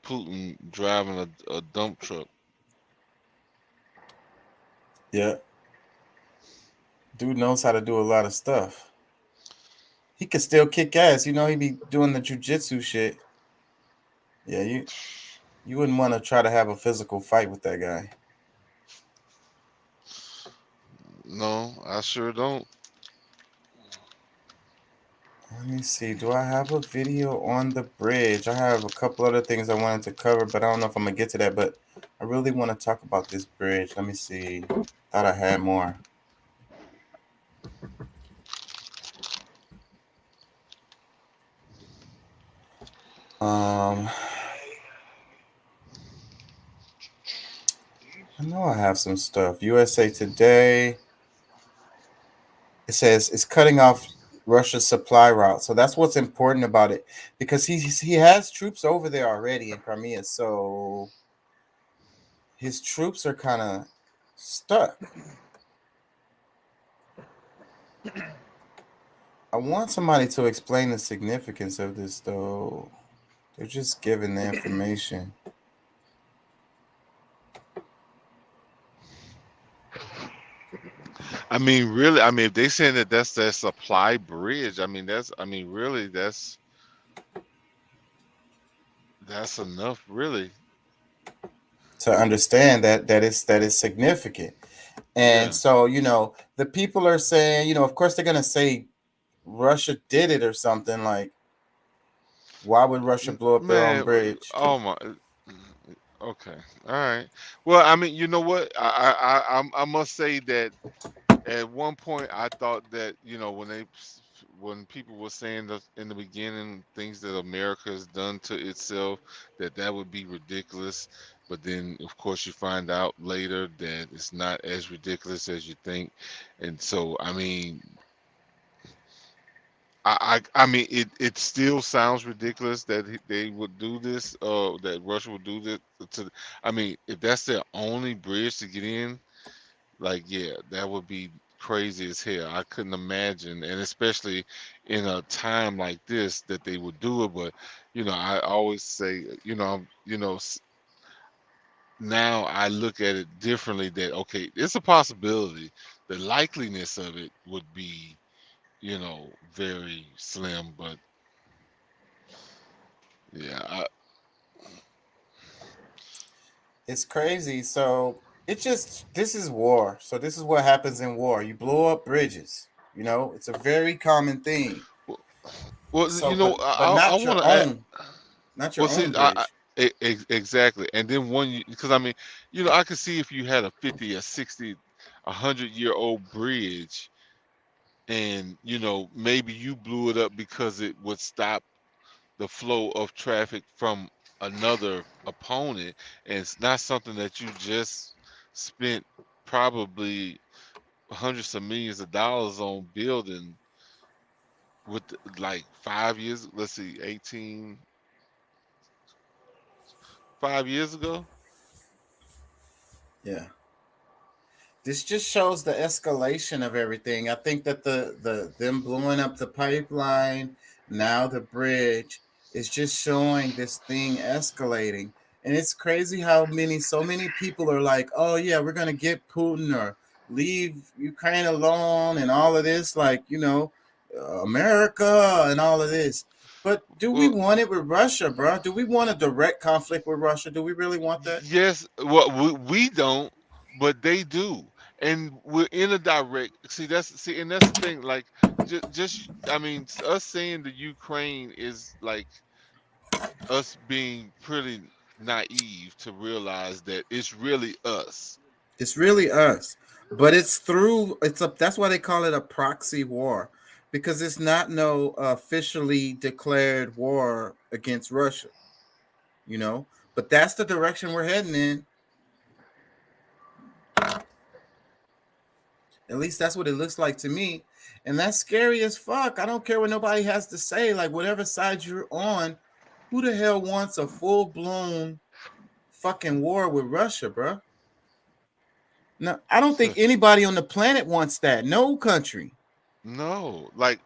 Putin driving a dump truck. Yeah. Dude knows how to do a lot of stuff. He could still kick ass. You know, he be doing the jujitsu shit. Yeah, you wouldn't want to try to have a physical fight with that guy. No, I sure don't. Let me see. Do I have a video on the bridge? I have a couple other things I wanted to cover, but I don't know if I'm going to get to that. But I really want to talk about this bridge. Let me see. Thought I had more. I know I have some stuff. USA Today. It says it's cutting off Russia's supply route. So that's what's important about it, because he has troops over there already in Crimea. So his troops are kind of stuck. I want somebody to explain the significance of this, though. They're just giving the information. I mean, really, I mean, if they saying that that's their supply bridge, I mean, really, that's enough, really, to understand that is significant. And so, you know, the people are saying, you know, of course they're gonna say Russia did it or something. Like, why would Russia blow up their own bridge? Oh my. Okay. All right. Well, I mean, you know what? I must say that at one point I thought that, you know, when people were saying in the beginning things that America has done to itself, that would be ridiculous. But then, of course, you find out later that it's not as ridiculous as you think. And so, I mean, I mean, it still sounds ridiculous that they would do this, that Russia would do this I mean, if that's their only bridge to get in, like, yeah, that would be crazy as hell. I couldn't imagine, and especially in a time like this, that they would do it. But, you know, I always say, now I look at it differently, that, okay, it's a possibility. The likeliness of it would be, you know, very slim, but yeah, It's crazy. So this is war. So this is what happens in war. You blow up bridges. You know, it's a very common thing. Well, so, you know, but I not want your to own. Not your own bridge. Exactly. And then because I mean, you know, I could see if you had a 50, a 60, 100-year-old bridge, and, you know, maybe you blew it up because it would stop the flow of traffic from another opponent, and it's not something that you just spent probably hundreds of millions of dollars on building with like 5 years, let's see, 5 years ago. Yeah. This just shows the escalation of everything. I think that them blowing up the pipeline, now the bridge, is just showing this thing escalating. And it's crazy how so many people are like, oh yeah, we're gonna get Putin or leave Ukraine alone and all of this, like, America and all of this. But do we want it with Russia, bro? Do we want a direct conflict with Russia? Do we really want that? Yes, well, we don't, but they do, and we're in a direct. And that's the thing. Like, just I mean, us saying the Ukraine is like us being pretty naive to realize that it's really us. It's really us, but that's why they call it a proxy war, because it's not no officially declared war against Russia, but that's the direction we're heading in. At least that's what it looks like to me. And that's scary as fuck. I don't care what nobody has to say. Like, whatever side you're on, who the hell wants a full-blown fucking war with Russia, bro? No, I don't think anybody on the planet wants that. No country. No, like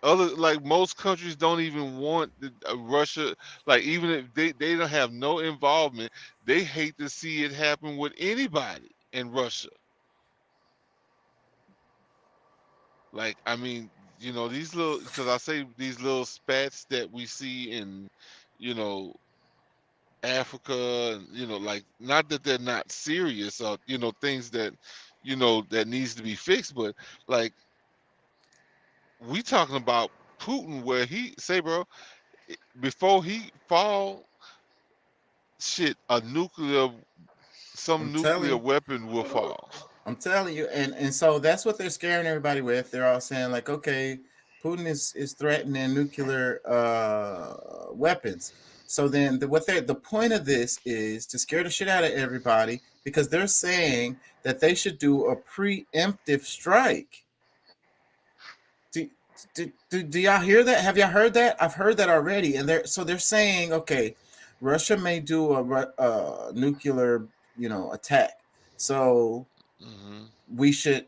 most countries don't even want Russia. Like, even if they don't have no involvement, they hate to see it happen with anybody in Russia. Like, I mean, these little, because I say these little spats that we see in, Africa, like, not that they're not serious or, things that, that needs to be fixed, but like, we talking about Putin, where he say, bro, before he fall, shit, some nuclear weapon will fall. I'm telling you, and so that's what they're scaring everybody with. They're all saying like, okay, Putin is threatening nuclear weapons. So then the point of this is to scare the shit out of everybody, because they're saying that they should do a preemptive strike. Do y'all hear that? Have y'all heard that? I've heard that already. And they're saying, okay, Russia may do a nuclear, attack. So we should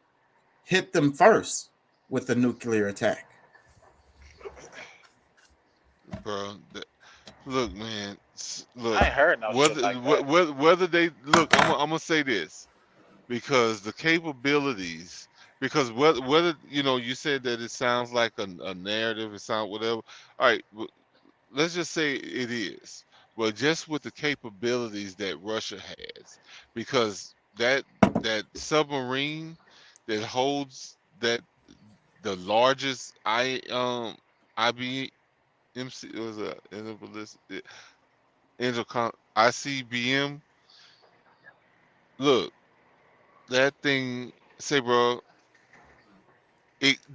hit them first with the nuclear attack. Bro, look, man. Look, I ain't heard no shit like that. Whether they look, I'm gonna say this, because the capabilities, because whether you said that it sounds like a narrative, it sounds whatever. All right, let's just say it is. Well, just with the capabilities that Russia has, because that submarine that holds the largest IBMC was ICBM. Look, that thing, say, bro.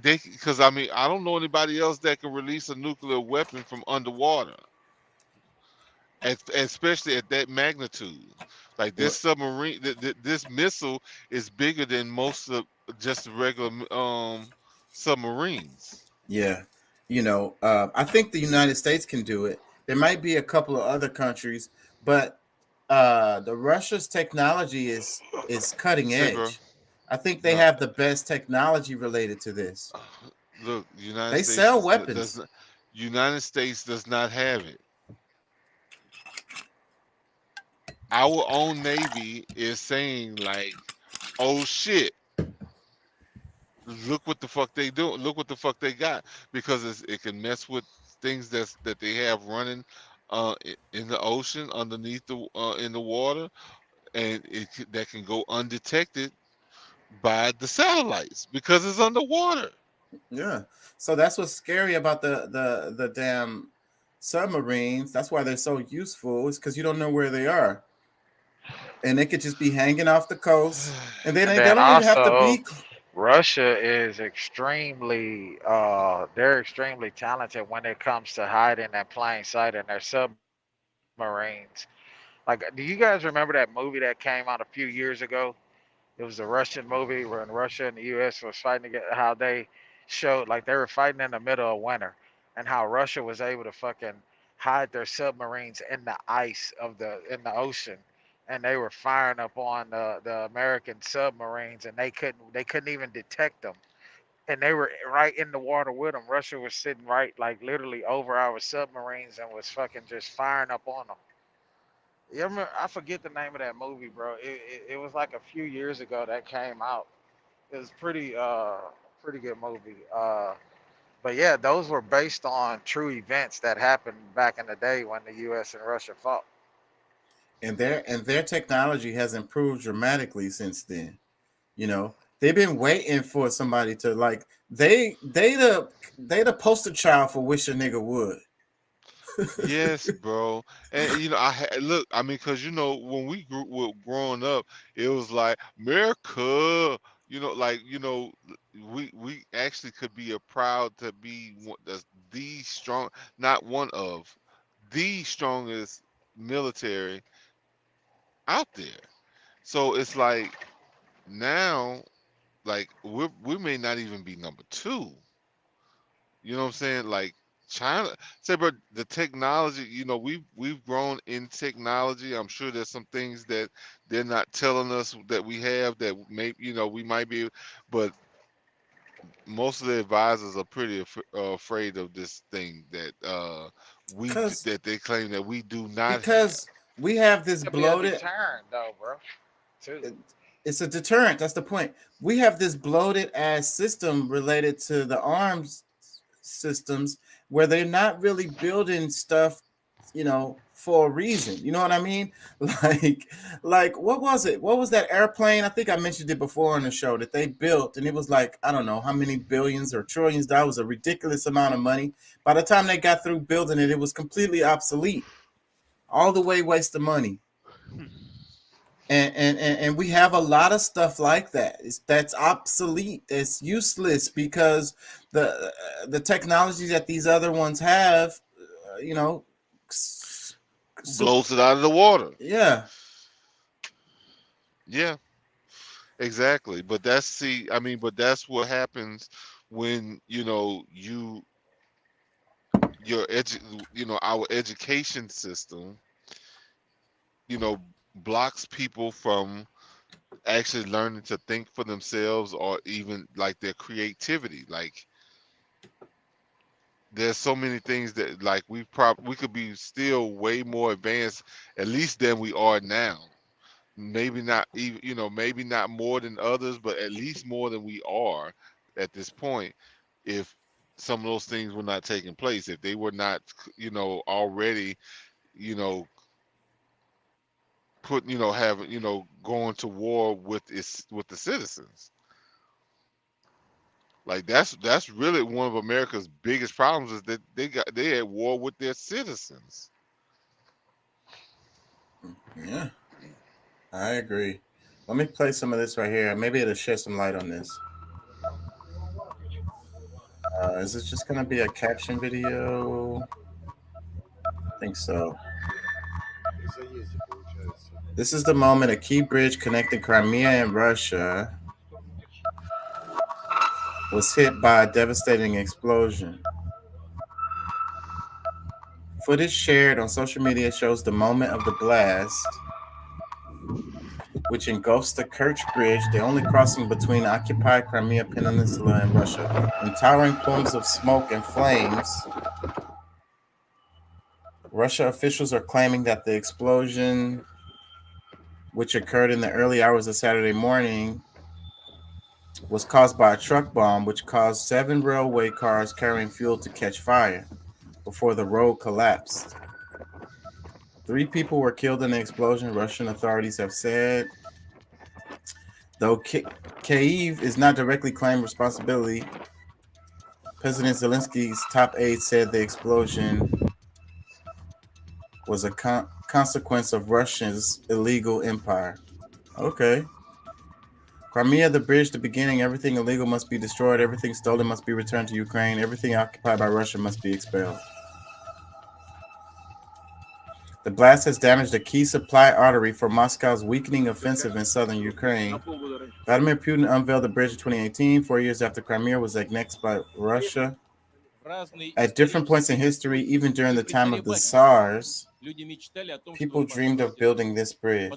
Because I mean, I don't know anybody else that can release a nuclear weapon from underwater, especially at that magnitude. Like, this submarine, this missile is bigger than most of just the regular submarines. Yeah, I think the United States can do it. There might be a couple of other countries, but the Russia's technology is cutting edge. I think they have the best technology related to this. Look, they sell weapons. United States does not have it. Our own Navy is saying, like, oh shit, look what the fuck they do. Look what the fuck they got, because it can mess with things that they have running in the ocean, underneath in the water, and that can go undetected by the satellites because it's underwater. Yeah, so that's what's scary about the damn submarines. That's why they're so useful, is because you don't know where they are, and they could just be hanging off the coast, and they don't even have to be. Russia is extremely they're extremely talented when it comes to hiding in plain sight in their submarines. Like, do you guys remember that movie that came out a few years ago? It was a Russian movie when Russia and the US was fighting together, how they showed like they were fighting in the middle of winter, and how Russia was able to fucking hide their submarines in the ice in the ocean and they were firing up on the American submarines, and they couldn't even detect them, and they were right in the water with them. Russia was sitting right, like literally over our submarines, and was fucking just firing up on them. You remember? I forget the name of that movie, bro. It was like a few years ago that came out. It was pretty good movie. But yeah, those were based on true events that happened back in the day when the U.S. and Russia fought. And their technology has improved dramatically since then. You know, they've been waiting for somebody to like they the poster child for wish a nigga would. Yes, bro. And look, I mean, cause when were growing up, it was like America. Like we actually could be proud to be the strong, not one of the strongest military out there. So it's like now, like we may not even be number two. You know what I'm saying? Like China, say, but the technology, we've grown in technology. I'm sure there's some things that they're not telling us that we have that we might be, but most of the advisors are pretty afraid of this thing that that they claim that we do not because we have this It could be a bloated. deterrent, though, bro. Too. It's a deterrent. That's the point. We have this bloated ass system related to the arms systems where they're not really building stuff, for a reason. You know what I mean? Like what was it? What was that airplane? I think I mentioned it before on the show that they built, and it was like, I don't know how many billions or trillions. That was a ridiculous amount of money. By the time they got through building it, it was completely obsolete. All the way waste of money. And we have a lot of stuff like that. That's obsolete. That's useless because the technology that these other ones have, blows it out of the water. Yeah. Yeah, exactly. But that's what happens when our education system, blocks people from actually learning to think for themselves or even like their creativity. Like there's so many things that like we could be still way more advanced at least than we are now. Maybe not even, maybe not more than others, but at least more than we are at this point if some of those things were not taking place, if they were not already having going to war with the citizens. Like that's really one of America's biggest problems is that they at war with their citizens. Yeah, I agree. Let me play some of this right here. Maybe it'll shed some light on this. Is this just gonna be a caption video? I think so. This is the moment a key bridge connecting Crimea and Russia was hit by a devastating explosion. Footage shared on social media shows the moment of the blast, which engulfs the Kerch Bridge, the only crossing between occupied Crimea Peninsula and Russia. In towering plumes of smoke and flames, Russia officials are claiming that the explosion, which occurred in the early hours of Saturday morning, was caused by a truck bomb, which caused 7 railway cars carrying fuel to catch fire before the road collapsed. 3 people were killed in the explosion, Russian authorities have said. Though Kyiv is not directly claimed responsibility, President Zelensky's top aide said the explosion was a consequence of Russia's illegal empire. Okay. Crimea, the bridge, the beginning. Everything illegal must be destroyed. Everything stolen must be returned to Ukraine. Everything occupied by Russia must be expelled. The blast has damaged a key supply artery for Moscow's weakening offensive in southern Ukraine. Vladimir Putin unveiled the bridge in 2018, 4 years after Crimea was annexed by Russia. At different points in history, even during the time of the Tsars, people dreamed of building this bridge.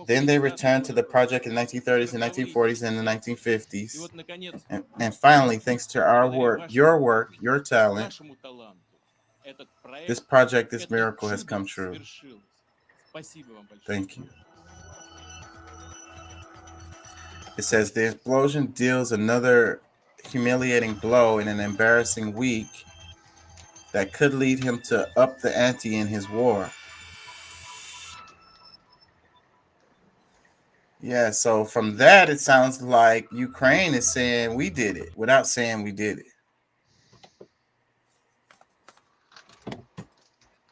Then they returned to the project in the 1930s and 1940s and the 1950s. And finally, thanks to our work, your talent, this project, this miracle has come true. Thank you. It says the explosion deals another humiliating blow in an embarrassing week that could lead him to up the ante in his war. Yeah, so from that, it sounds like Ukraine is saying we did it without saying we did it.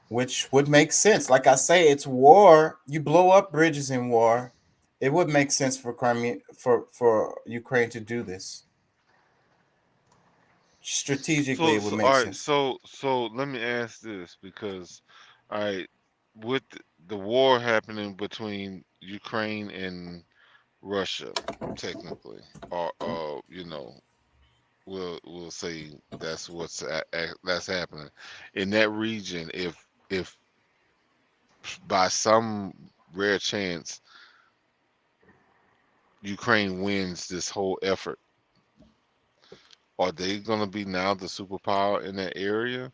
Which would make sense. Like I say, it's war. You blow up bridges in war. It would make sense for Crimea, for Ukraine to do this. Strategically, it would make sense. So let me ask this, because all right, with the war happening between Ukraine and Russia, technically, or we'll say that's what's that's happening in that region. If by some rare chance Ukraine wins this whole effort, are they going to be now the superpower in that area?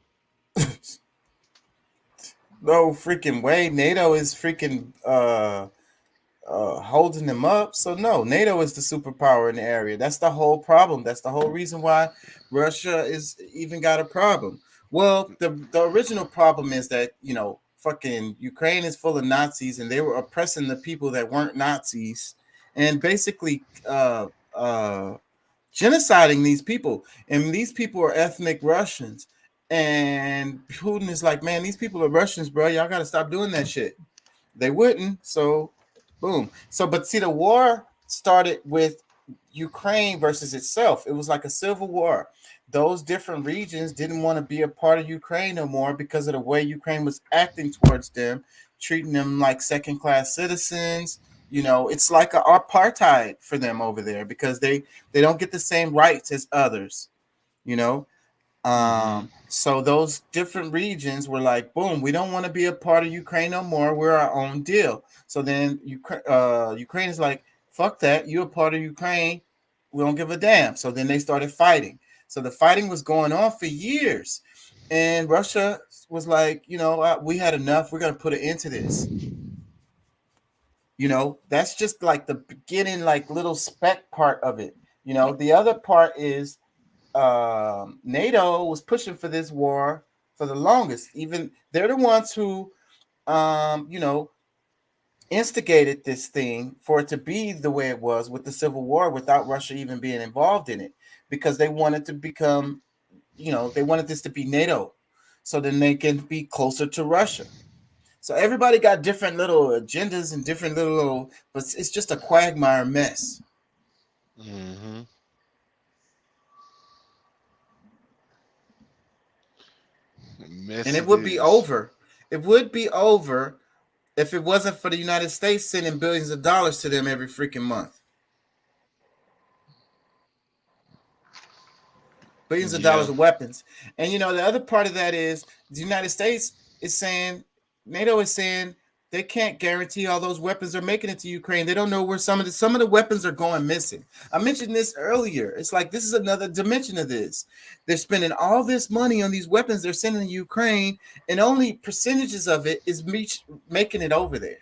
No freaking way. NATO is freaking holding them up. So no, NATO is the superpower in the area. That's the whole problem. That's the whole reason why Russia is even got a problem. Well, the original problem is that, fucking Ukraine is full of Nazis, and they were oppressing the people that weren't Nazis, and basically genociding these people. And these people are ethnic Russians. And Putin is like, man, these people are Russians, bro. Y'all got to stop doing that shit. They wouldn't. So, boom. So, but see, the war started with Ukraine versus itself. It was like a civil war. Those different regions didn't want to be a part of Ukraine no more because of the way Ukraine was acting towards them, treating them like second-class citizens. It's like an apartheid for them over there because they don't get the same rights as others, So those different regions were like, boom, we don't want to be a part of Ukraine no more. We're our own deal. So then Ukraine is like, fuck that. You're a part of Ukraine. We don't give a damn. So then they started fighting. So the fighting was going on for years. And Russia was like, we had enough. We're going to put an end to this. That's just like the beginning, like little speck part of it. The other part is NATO was pushing for this war for the longest. Even they're the ones who, instigated this thing for it to be the way it was with the Civil War without Russia even being involved in it, because they wanted to become, they wanted this to be NATO, so then they can be closer to Russia. So everybody got different little agendas and different little, but it's just a quagmire mess. Mm-hmm. And it would be over. It would be over if it wasn't for the United States sending billions of dollars to them every freaking month. Billions of dollars of weapons. And the other part of that is the United States is saying, NATO is saying they can't guarantee all those weapons are making it to Ukraine. They don't know where some of the weapons are going missing. I mentioned this earlier. It's like this is another dimension of this. They're spending all this money on these weapons they're sending to Ukraine, and only percentages of it is making it over there.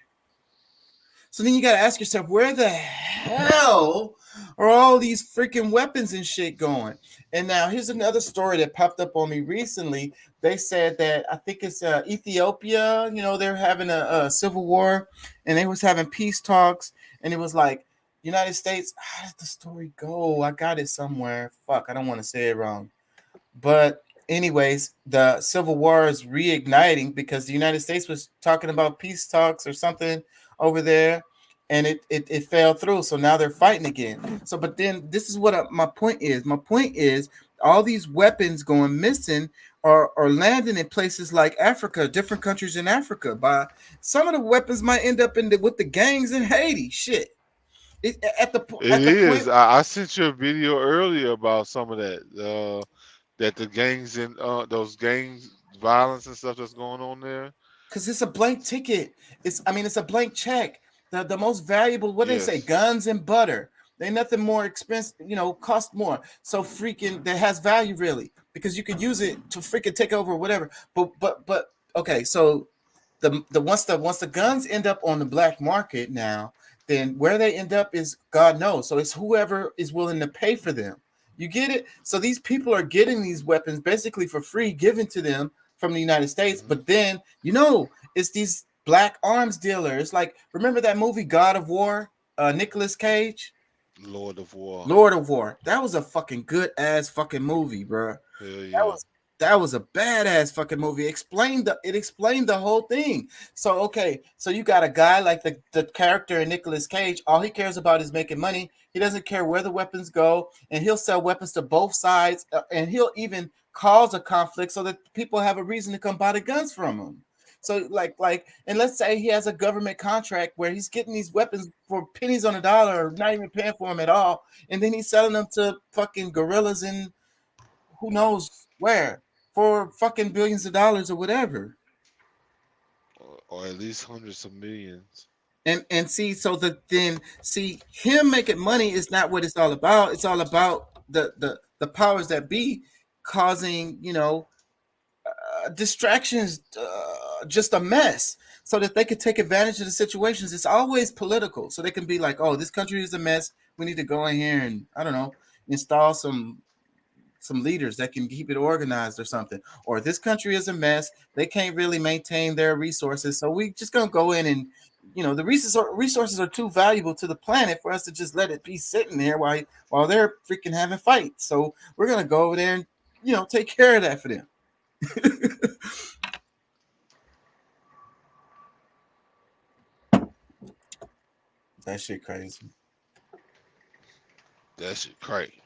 So then you got to ask yourself, where the hell are all these freaking weapons and shit going? And now here's another story that popped up on me recently. They said that I think it's Ethiopia, they're having a civil war, and they was having peace talks, and it was like United States. How did the story go? I got it somewhere. Fuck, I don't want to say it wrong. But anyways, the civil war is reigniting because the United States was talking about peace talks or something over there, and it fell through. So now they're fighting again. So, but then this is what my point is. My point is all these weapons going missing are landing in places like Africa, different countries in Africa. By some of the weapons might end up with the gangs in Haiti. Shit. I sent you a video earlier about some of that. that the gangs and those gangs violence and stuff that's going on there? Because it's a blank ticket. It's a blank check. The most valuable, what they say, Yes. guns and butter. They nothing more expensive, cost more. So freaking that has value really, because you could use it to freaking take over whatever. But okay, so the once the guns end up on the black market now, then where they end up is God knows. So it's whoever is willing to pay for them. You get it? So these people are getting these weapons basically for free, given to them from the United States. But then, it's these black arms dealers. Like, remember that movie God of War? Nicolas Cage? Lord of War. Lord of War. That was a fucking good ass fucking movie, bro. Hell yeah. That was a badass fucking movie. It explained the whole thing. So okay, so you got a guy like the character in Nicolas Cage. All he cares about is making money. He doesn't care where the weapons go, and he'll sell weapons to both sides, and he'll even cause a conflict so that people have a reason to come buy the guns from him. So and let's say he has a government contract where he's getting these weapons for pennies on a dollar, or not even paying for them at all, and then he's selling them to fucking guerrillas in who knows where for fucking billions of dollars or whatever. Or at least hundreds of millions. And see, him making money is not what it's all about. It's all about the powers that be causing, distractions, just a mess, so that they could take advantage of the situations. It's always political, so they can be like, oh, this country is a mess. We need to go in here and, I don't know, install some leaders that can keep it organized or something. Or this country is a mess. They can't really maintain their resources. So we just gonna go in and, the resources are too valuable to the planet for us to just let it be sitting there while they're freaking having fights. So we're gonna go over there and, take care of that for them. That shit crazy. That shit crazy.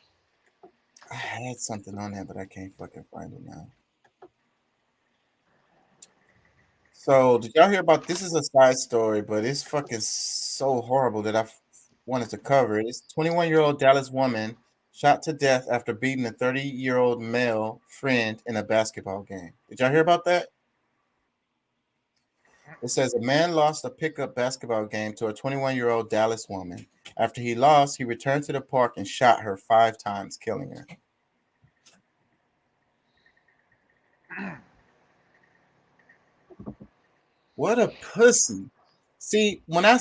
I had something on there, but I can't fucking find it now. So, did y'all hear about this? Is a side story, but it's fucking so horrible that I wanted to cover it. It's 21-year-old Dallas woman shot to death after beating a 30-year-old male friend in a basketball game. Did y'all hear about that? It says a man lost a pickup basketball game to a 21-year-old Dallas woman. After he lost, he returned to the park and shot her 5 times, killing her. What a pussy. See, when I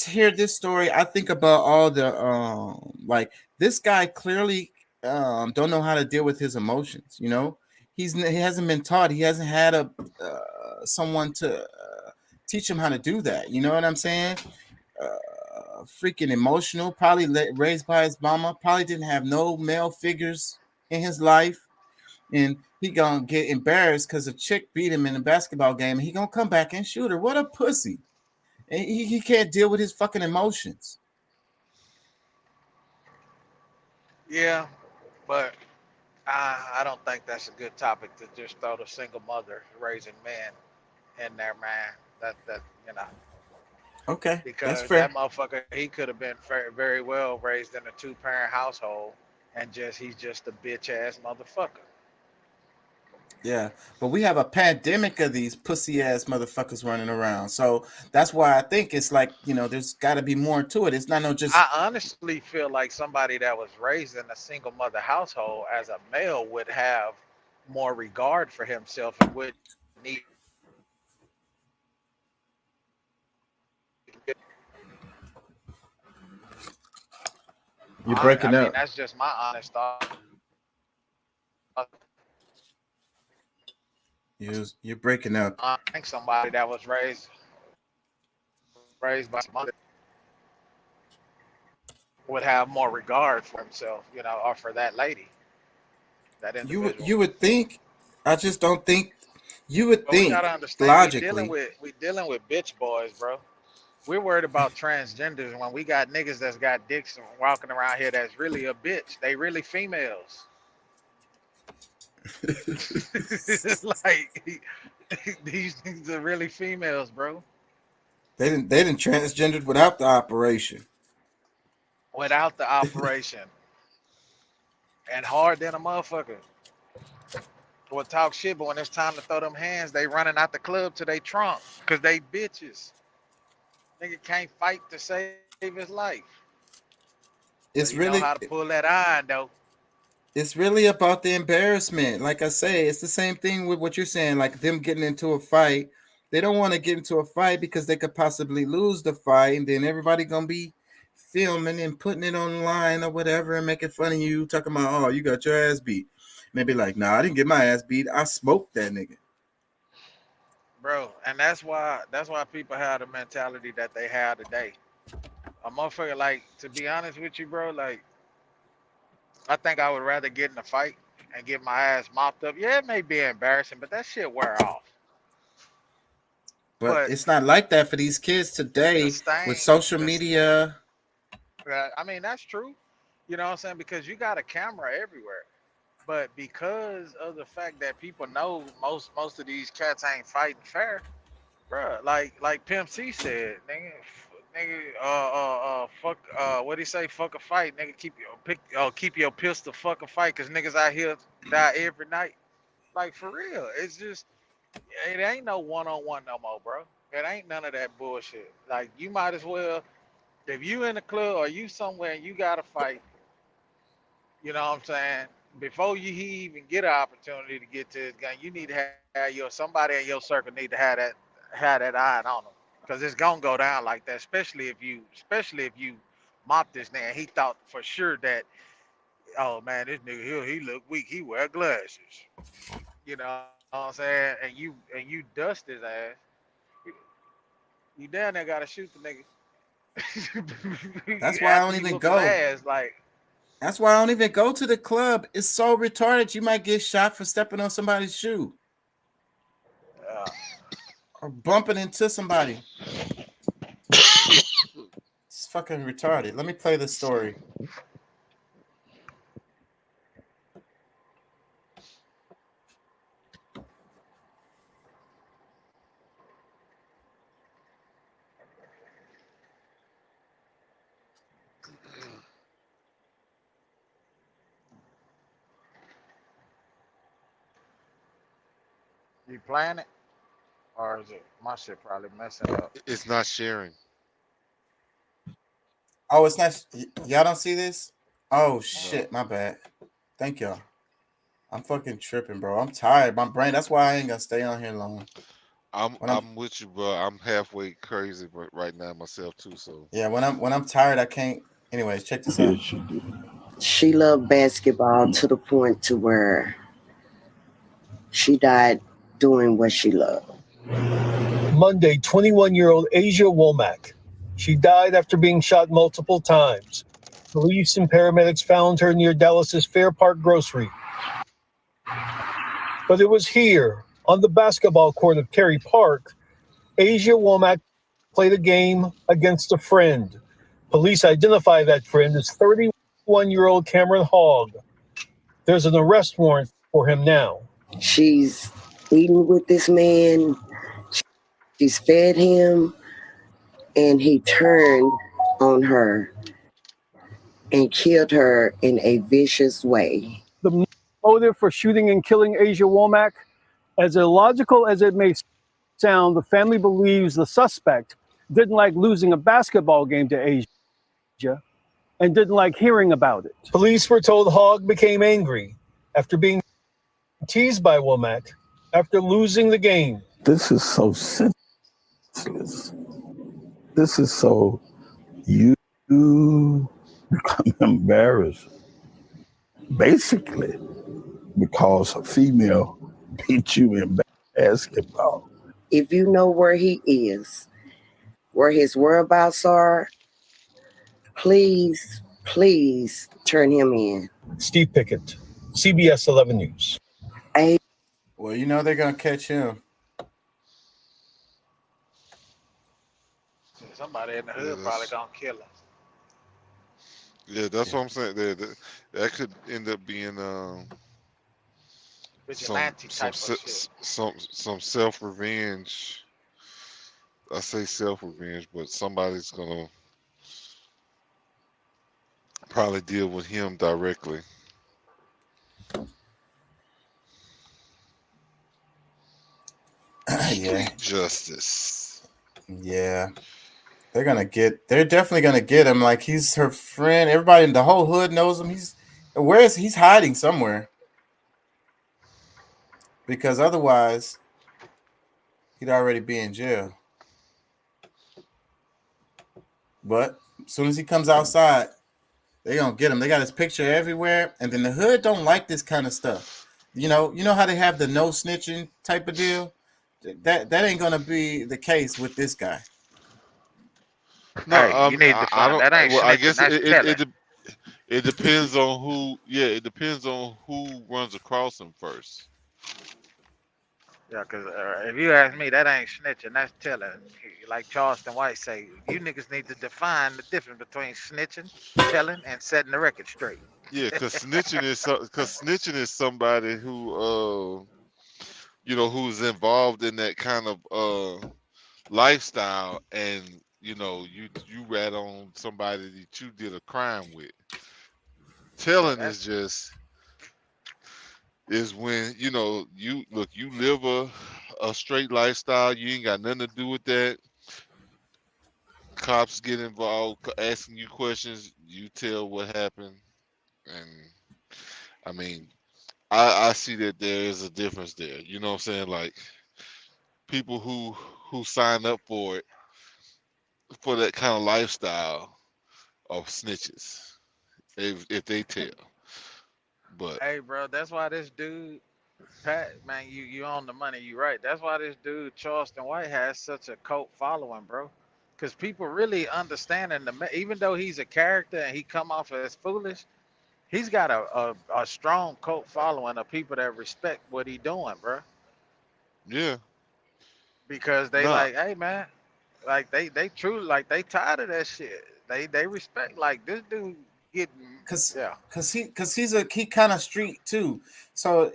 hear this story, I think about all the this guy clearly don't know how to deal with his emotions. He hasn't been taught. He hasn't had someone to teach him how to do that. You know what I'm saying? Freaking emotional, probably raised by his mama, probably didn't have no male figures in his life, and he gonna get embarrassed because a chick beat him in a basketball game, and he gonna come back and shoot her. What a pussy. And he can't deal with his fucking emotions. Yeah, but I don't think that's a good topic to just throw the single mother raising men in there, man. That Okay, because that's fair. that motherfucker, he could have been very well raised in a 2-parent household, and he's just a bitch ass motherfucker. Yeah, but we have a pandemic of these pussy ass motherfuckers running around. So that's why I think it's like, there's got to be more to it. It's not just. I honestly feel like somebody that was raised in a single mother household as a male would have more regard for himself and would need. You're breaking up. That's just my honest thought. You're breaking up. I think somebody that was raised by mother would have more regard for himself, or for that lady. That individual. You would think. I just don't think. You would But think we gotta understand, logically. we dealing with bitch boys, bro. We're worried about transgenders when we got niggas that's got dicks and walking around here that's really a bitch. They really females. Like these things are really females, bro. They didn't transgendered without the operation. Without the operation. And hard than a motherfucker. will talk shit, but when it's time to throw them hands, they running out the club to they trunk because they bitches. Nigga can't fight to save his life. So It's you know really how to pull that iron though. it's really about the embarrassment. Like I say, it's the same thing with what you're saying, like them getting into a fight. They don't want to get into a fight because they could possibly lose the fight, and then everybody gonna be filming and putting it online or whatever and making fun of you, talking about, oh, you got your ass beat. Maybe like, nah, I didn't get my ass beat. I smoked that nigga. Bro, and that's why people have the mentality that they have today. A motherfucker, like, to be honest with you, bro, like, I think I would rather get in a fight and get my ass mopped up. Yeah, it may be embarrassing, but that shit wear off. But But it's not like that for these kids the today with stain, social media. I mean, that's true. You know what I'm saying? Because you got a camera everywhere. But because of the fact that people know most of these cats ain't fighting fair, bruh. Like Pimp C said, fuck. What he say? Fuck a fight, nigga. Keep your pistol. Fuck a fight, cause niggas out here die every night. Like for real, it's just it ain't no one-on-one no more, bro. It ain't none of that bullshit. Like you might as well, if you in the club or you somewhere and you gotta fight, you know what I'm saying? Before he even get an opportunity to get to his gun, you need to have somebody in your circle need to have that eye on him, because it's gonna go down like that. Especially if you mop this nigga. He thought for sure that, oh man, this nigga he look weak. He wear glasses. You know what I'm saying? And you dust his ass. You down there gotta shoot the nigga. That's why I don't After you even whoop his go. ass, like. That's why I don't even go to the club. It's so retarded. You might get shot for stepping on somebody's shoe or bumping into somebody. It's fucking retarded. Let me play the story. You playing it? Or is it my shit probably messing up? It's not sharing. Oh, it's not. Y'all don't see this? Oh shit, my bad. Thank y'all. I'm fucking tripping, bro. I'm tired. My brain. That's why I ain't gonna stay on here long. I'm with you, bro. I'm halfway crazy right now myself too. So Yeah, when I'm tired, I can't. Anyways, check this out. She loved basketball to the point to where she died doing what she loved. Monday, 21-year-old Asia Womack. She died after being shot multiple times. Police and paramedics found her near Dallas's Fair Park Grocery. But it was here, on the basketball court of Kerry Park, Asia Womack played a game against a friend. Police identify that friend as 31-year-old Cameron Hogg. There's an arrest warrant for him now. She's eating with this man. She's fed him, and he turned on her and killed her in a vicious way. The motive for shooting and killing Asia Womack, as illogical as it may sound, the family believes the suspect didn't like losing a basketball game to Asia and didn't like hearing about it. Police were told Hogg became angry after being teased by Womack after losing the game. This is so senseless. This is so you become embarrassed. Basically, because a female beat you in basketball. If you know where he is, where his whereabouts are, please turn him in. Steve Pickett, CBS 11 News. Well, you know they're gonna catch him. Somebody in the hood probably gonna kill him. yeah, that's what I'm saying. That could end up being Vigilante type of shit. some self revenge. I say self revenge, but somebody's gonna probably deal with him directly. Yeah. justice. Yeah. They're definitely gonna get him. Like, he's her friend. Everybody in the whole hood knows him. He's hiding somewhere. Because otherwise he'd already be in jail. But as soon as he comes outside, they're gonna get him. They got his picture everywhere. And then the hood don't like this kind of stuff. You know how they have the no snitching type of deal? That ain't gonna be the case with this guy. No, Hey, you need to I find don't. that ain't Well, I snitching, guess that's telling. it depends on who. Yeah, it depends on who runs across him first. Yeah, because if you ask me, that ain't snitching, that's telling. Like Charleston White say, you niggas need to define the difference between snitching, telling, and setting the record straight. Yeah, because snitching is somebody who who's involved in that kind of lifestyle, and you rat on somebody that you did a crime with. Telling is when you live a straight lifestyle, you ain't got nothing to do with that. Cops get involved, asking you questions, you tell what happened, and I mean, I see that there is a difference there. You know what I'm saying? Like, people who sign up for it, for that kind of lifestyle, of snitches if they tell. But Hey, bro, that's why this dude, Pat, man, you on the money, you right. That's why this dude, Charleston White, has such a cult following, bro. Because people really understanding even though he's a character and he come off as foolish, he's got a strong cult following of people that respect what he doing, bro. yeah, Because they like, hey, man, like they truly, like, they tired of that shit. They respect, like, this dude getting, Cause he kind of street too. So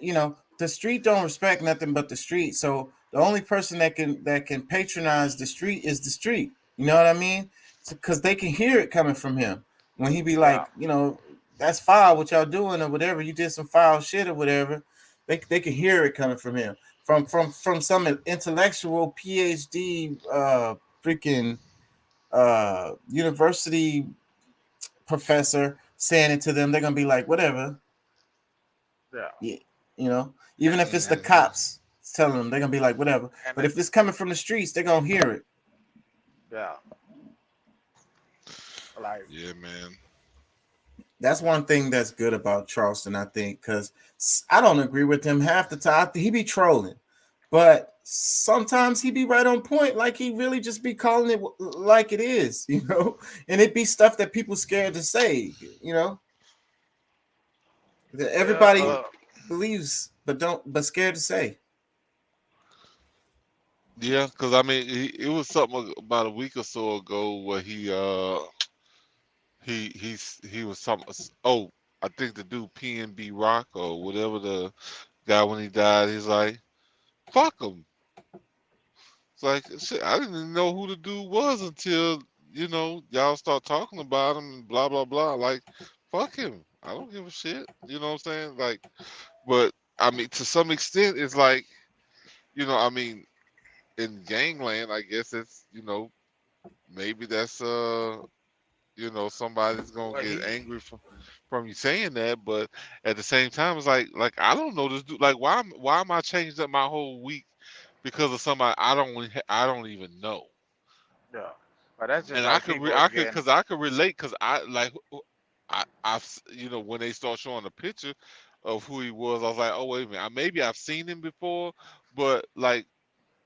the street don't respect nothing but the street. So the only person that can patronize the street is the street. You know what I mean? Because they can hear it coming from him when he be like, that's foul what y'all doing or whatever. You did some foul shit or whatever. They can hear it coming from him. From some intellectual PhD freaking university professor saying it to them, they're gonna be like, whatever. Yeah. Even if it's the cops telling them, they're gonna be like, whatever. But if it's coming from the streets, they're gonna hear it. Yeah. Like, yeah, man. That's one thing that's good about Charleston, I think, because I don't agree with him half the time. He be trolling, but sometimes he be right on point. Like, he really just be calling it like it is, and it be stuff that people scared to say, that everybody believes, but scared to say. Yeah, because I mean, it was something about a week or so ago where he was something. Oh, I think the dude PNB Rock or whatever, the guy, when he died, he's like, fuck him. It's like, shit, I didn't even know who the dude was until y'all start talking about him and blah blah blah. Like, fuck him. I don't give a shit. You know what I'm saying? Like, but I mean, to some extent, it's like, I mean, in gangland, I guess it's, maybe that's somebody's gonna get angry from you saying that, but at the same time, it's like I don't know this dude. Like, why am I changing up my whole week because of somebody I don't even know? Yeah, but that's just And like I could relate, because I've when they start showing a picture of who he was, I was like, oh, wait a minute, maybe I've seen him before, but like,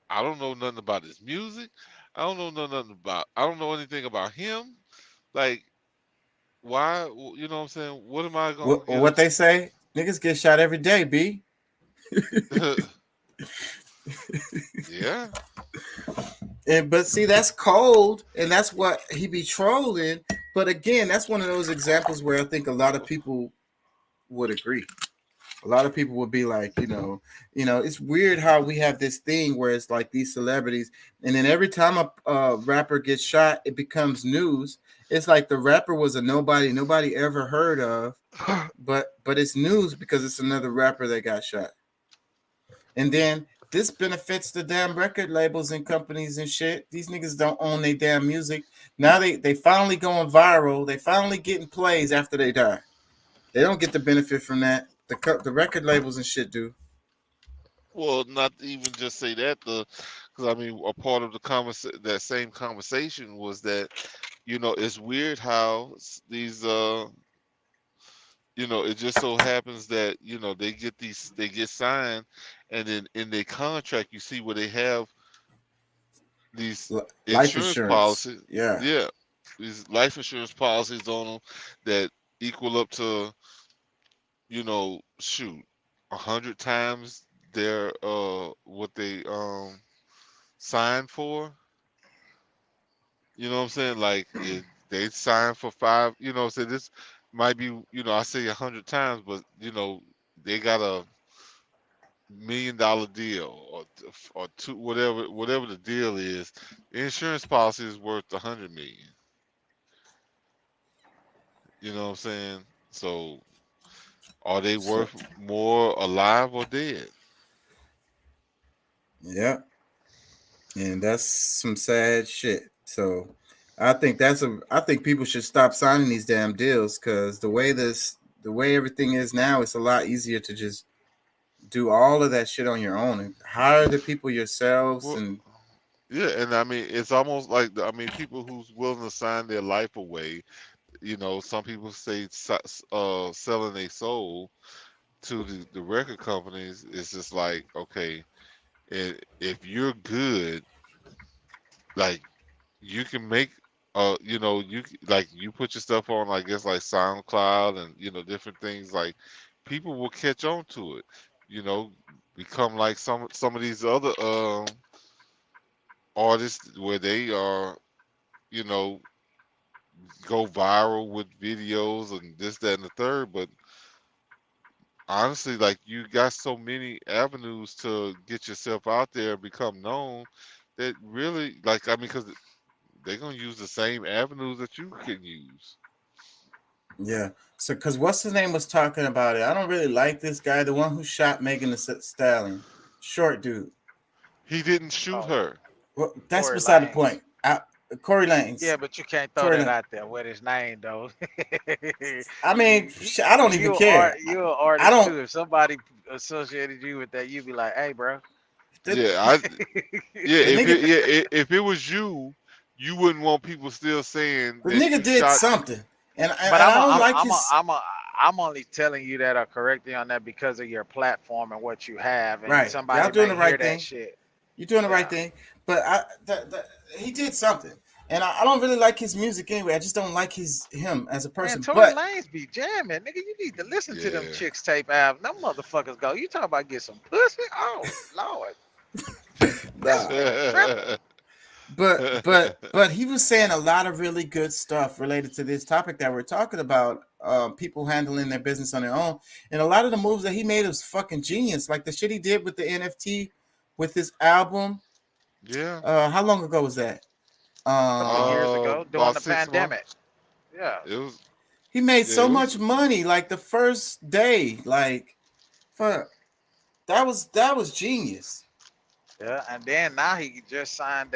I don't know nothing about his music. I don't know anything about him. Like, why? You know what I'm saying? What am I going to what they say? Niggas get shot every day, B. Yeah. But see, that's cold, and that's what he be trolling. But again, that's one of those examples where I think a lot of people would agree. A lot of people would be like, it's weird how we have this thing where it's like these celebrities, and then every time a rapper gets shot, it becomes news. It's like the rapper was a nobody ever heard of, but it's news because it's another rapper that got shot. And then this benefits the damn record labels and companies and shit. These niggas don't own their damn music. Now they finally going viral. They finally getting plays after they die. They don't get the benefit from that. The record labels and shit do. Well, not even just say that, because I mean, a part of the that same conversation was that, it's weird how these, it just so happens that they get signed, and then in their contract you see where they have these Life insurance insurance. policies, Yeah. these life insurance policies on them that equal up to, shoot, 100 times their what they signed for. You know what I'm saying? Like they signed for 5. So this might be, I say 100 times, but they got a $1 million deal or two, whatever the deal is. The insurance policy is worth 100 million. You know what I'm saying? So are they worth more alive or dead? Yeah. And that's some sad shit. So I think I think people should stop signing these damn deals, because the way everything is now, it's a lot easier to just do all of that shit on your own and hire the people yourselves. And yeah, and I mean, it's almost like people who's willing to sign their life away. Some people say selling their soul to the record companies. It's just like, okay, if you're good, like you can make you put your stuff on, I guess, like SoundCloud and different things, like people will catch on to it, become like some of these other artists where they are, go viral with videos and this, that, and the third. But honestly, like, you got so many avenues to get yourself out there and become known that really, like, I mean, because they're gonna use the same avenues that you can use. Yeah. So, because what's his name was talking about it. I don't really like this guy, the one who shot Megan Thee Stallion, short dude. He didn't shoot her. Well, that's Tory beside the Lanez. point. Corey Lanez. Yeah, but you can't throw Tory that Lanez. out there with his name, though. I mean, I don't even care. You're an artist I don't. too. If somebody associated you with that, you'd be like, "Hey, bro." Yeah, if it was you, you wouldn't want people still saying The that nigga you did shot. something, and But I don't like his. I'm only telling you that or correcting on that because of your platform and what you have, and Right. somebody Y'all doing may the right hear thing. that shit. You're doing the right thing, but he did something, and I don't really like his music anyway. I just don't like him as a person. Man, Tory But Lanez be jamming, nigga. You need to listen to them Yeah. chicks tape album. Them motherfuckers go. You talking about get some pussy? Oh Lord. nah. But he was saying a lot of really good stuff related to this topic that we're talking about. People handling their business on their own, and a lot of the moves that he made was fucking genius. Like the shit he did with the NFT, with his album. Yeah. How long ago was that? A couple of years ago, during about the 6 pandemic. months. Yeah. It was. He made Yeah, so it was- much money. Like the first day, like, fuck, that was genius. Yeah, and then now he just signed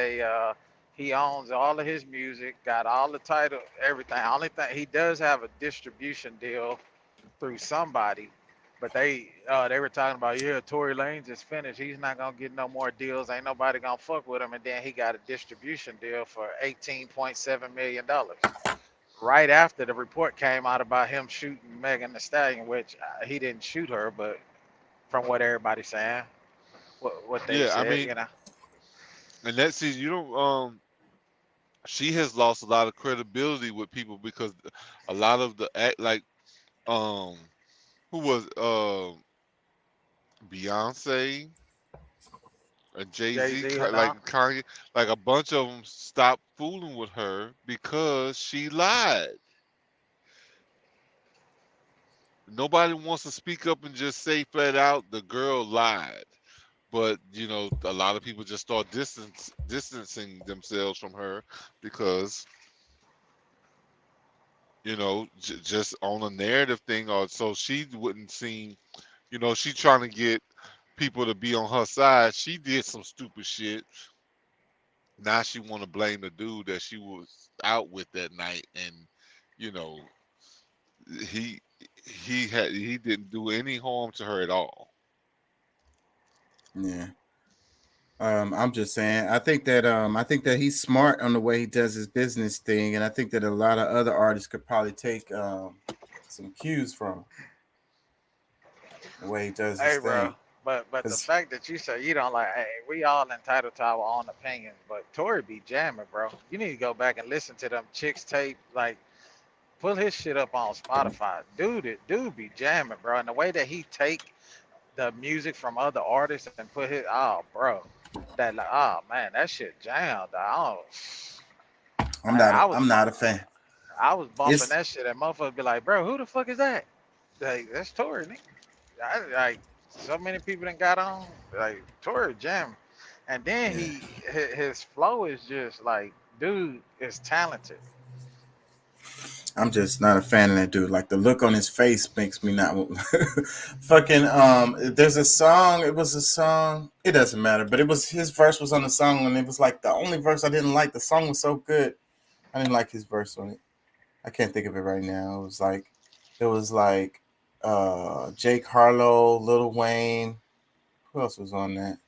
he owns all of his music, got all the title, everything. Only thing he does have a distribution deal through somebody, but they were talking about, yeah, Tory Lanez is finished. He's not gonna get no more deals. Ain't nobody gonna fuck with him. And then he got a distribution deal for $18.7 million. Right after the report came out about him shooting Megan Thee Stallion, which he didn't shoot her, but from what everybody's saying, what they Yeah, said, I mean, you know. and that's see, you don't. She has lost a lot of credibility with people because a lot of the act, like, who was Beyonce and Jay-Z, Jay-Z and like Kanye, like a bunch of them stopped fooling with her because she lied. Nobody wants to speak up and just say flat out the girl lied. But a lot of people just start distancing themselves from her because just on a narrative thing, or so she wouldn't seem. She's trying to get people to be on her side. She did some stupid shit. Now she want to blame the dude that she was out with that night, and you know he he didn't do any harm to her at all. Yeah. I'm just saying. I think that he's smart on the way he does his business thing, and I think that a lot of other artists could probably take some cues from the way he does his Hey, bro. thing. But the 'Cause- fact that you say you don't like, hey, we all entitled to our own opinions, but Tory be jamming, bro. You need to go back and listen to them chicks tape, like pull his shit up on Spotify. Dude be jamming, bro. And the way that he take the music from other artists and put his, oh, bro, that like, oh man, that shit jammed. I'm not a fan. I was bumping It's- that shit, and motherfuckers be like, bro, who the fuck is that? Like, that's Tory, nigga. Like, so many people done got on, like, Tory jam. And then his flow is just like, dude is talented. I'm just not a fan of that dude. Like the look on his face makes me not fucking there's a song, it was a song, it doesn't matter, but it was his verse was on the song and it was like the only verse I didn't like. The song was so good. I didn't like his verse on it. I can't think of it right now. It was like Jake Harlow, Lil Wayne. Who else was on that?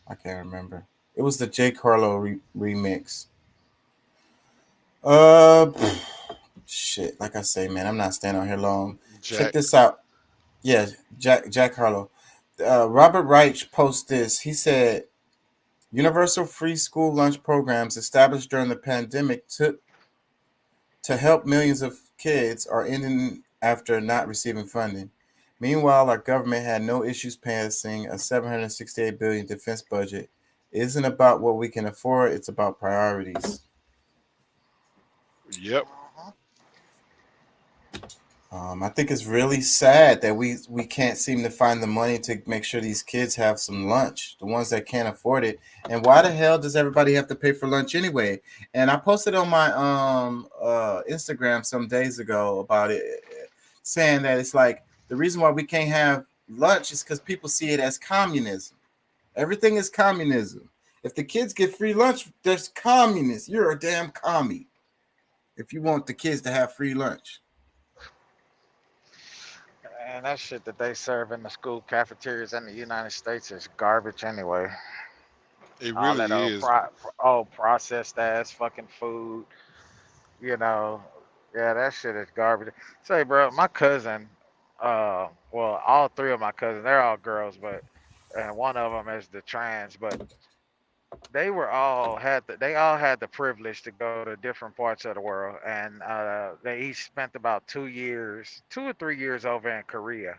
I can't remember. It was the Jake Harlow remix. Shit. Like I say, man, I'm not staying out here long. Check this out. Yeah, Jack Harlow. Robert Reich posts this. He said, "Universal free school lunch programs established during the pandemic to help millions of kids are ending after not receiving funding. Meanwhile, our government had no issues passing a $768 billion defense budget. It isn't about what we can afford; it's about priorities." Yep. I think it's really sad that we can't seem to find the money to make sure these kids have some lunch, the ones that can't afford it. And why the hell does everybody have to pay for lunch anyway? And I posted on my Instagram some days ago about it, saying that it's like the reason why we can't have lunch is because people see it as communism. Everything is communism. If the kids get free lunch, there's communists. You're a damn commie if you want the kids to have free lunch. And that shit that they serve in the school cafeterias in the United States is garbage anyway. It All really that is. processed ass fucking food, you know. Yeah, that shit is garbage. Say, bro, my cousin, well, all three of my cousins, they're all girls, but and one of them is the trans, but they all had the privilege to go to different parts of the world, and they each spent about 2 or 3 years over in Korea.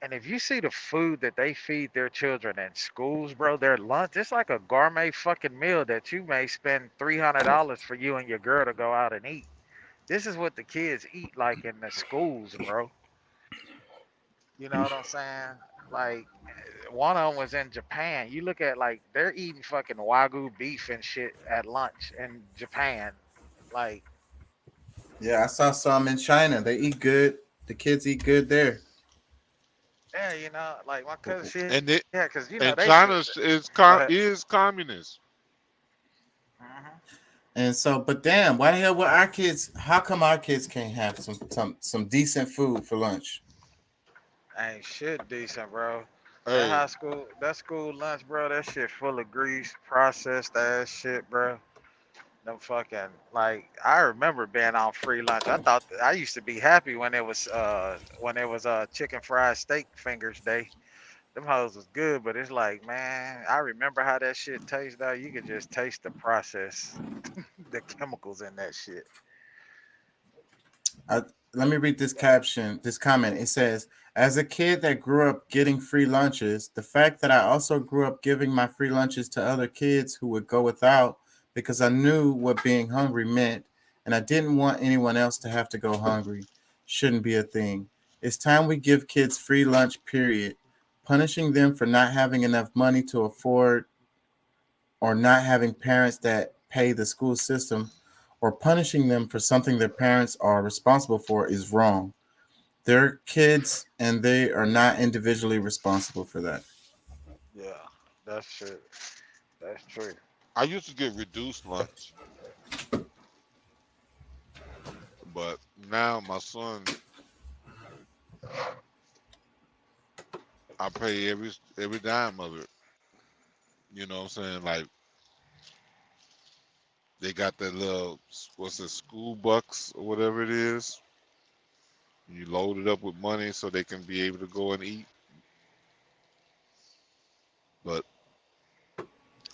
And if you see the food that they feed their children in schools, bro, their lunch, it's like a gourmet fucking meal that you may spend $300 for you and your girl to go out and eat. This is what the kids eat like in the schools, bro. You know what I'm saying? Like, one of them was in Japan. You look at, like, they're eating fucking Wagyu beef and shit at lunch in Japan. Like, Yeah, I saw some in China. They eat good. The kids eat good there. yeah, you know, like my cousin, she, And it, yeah, because, you know, and they China is communist. And so, but damn, why the hell would our kids? How come our kids can't have some decent food for lunch? ain't shit decent, bro. Hey. That school lunch, bro, that shit full of grease, processed ass shit, bro. Them fucking, like, I remember being on free lunch. I used to be happy when it was chicken fried steak fingers day. Them hoes was good, but it's like, man, I remember how that shit tastes though. You could just taste the process, the chemicals in that shit. Let me read this comment. It says, "As a kid that grew up getting free lunches, the fact that I also grew up giving my free lunches to other kids who would go without because I knew what being hungry meant, and I didn't want anyone else to have to go hungry, shouldn't be a thing. It's time we give kids free lunch, period. Punishing them for not having enough money to afford or not having parents that pay the school system or punishing them for something their parents are responsible for is wrong. They're kids, and they are not individually responsible for that. Yeah, that's true. That's true. I used to get reduced lunch, but now my son, I pay every dime of it. You know what I'm saying? Like they got that little what's it, school bucks or whatever it is. You load it up with money so they can be able to go and eat. But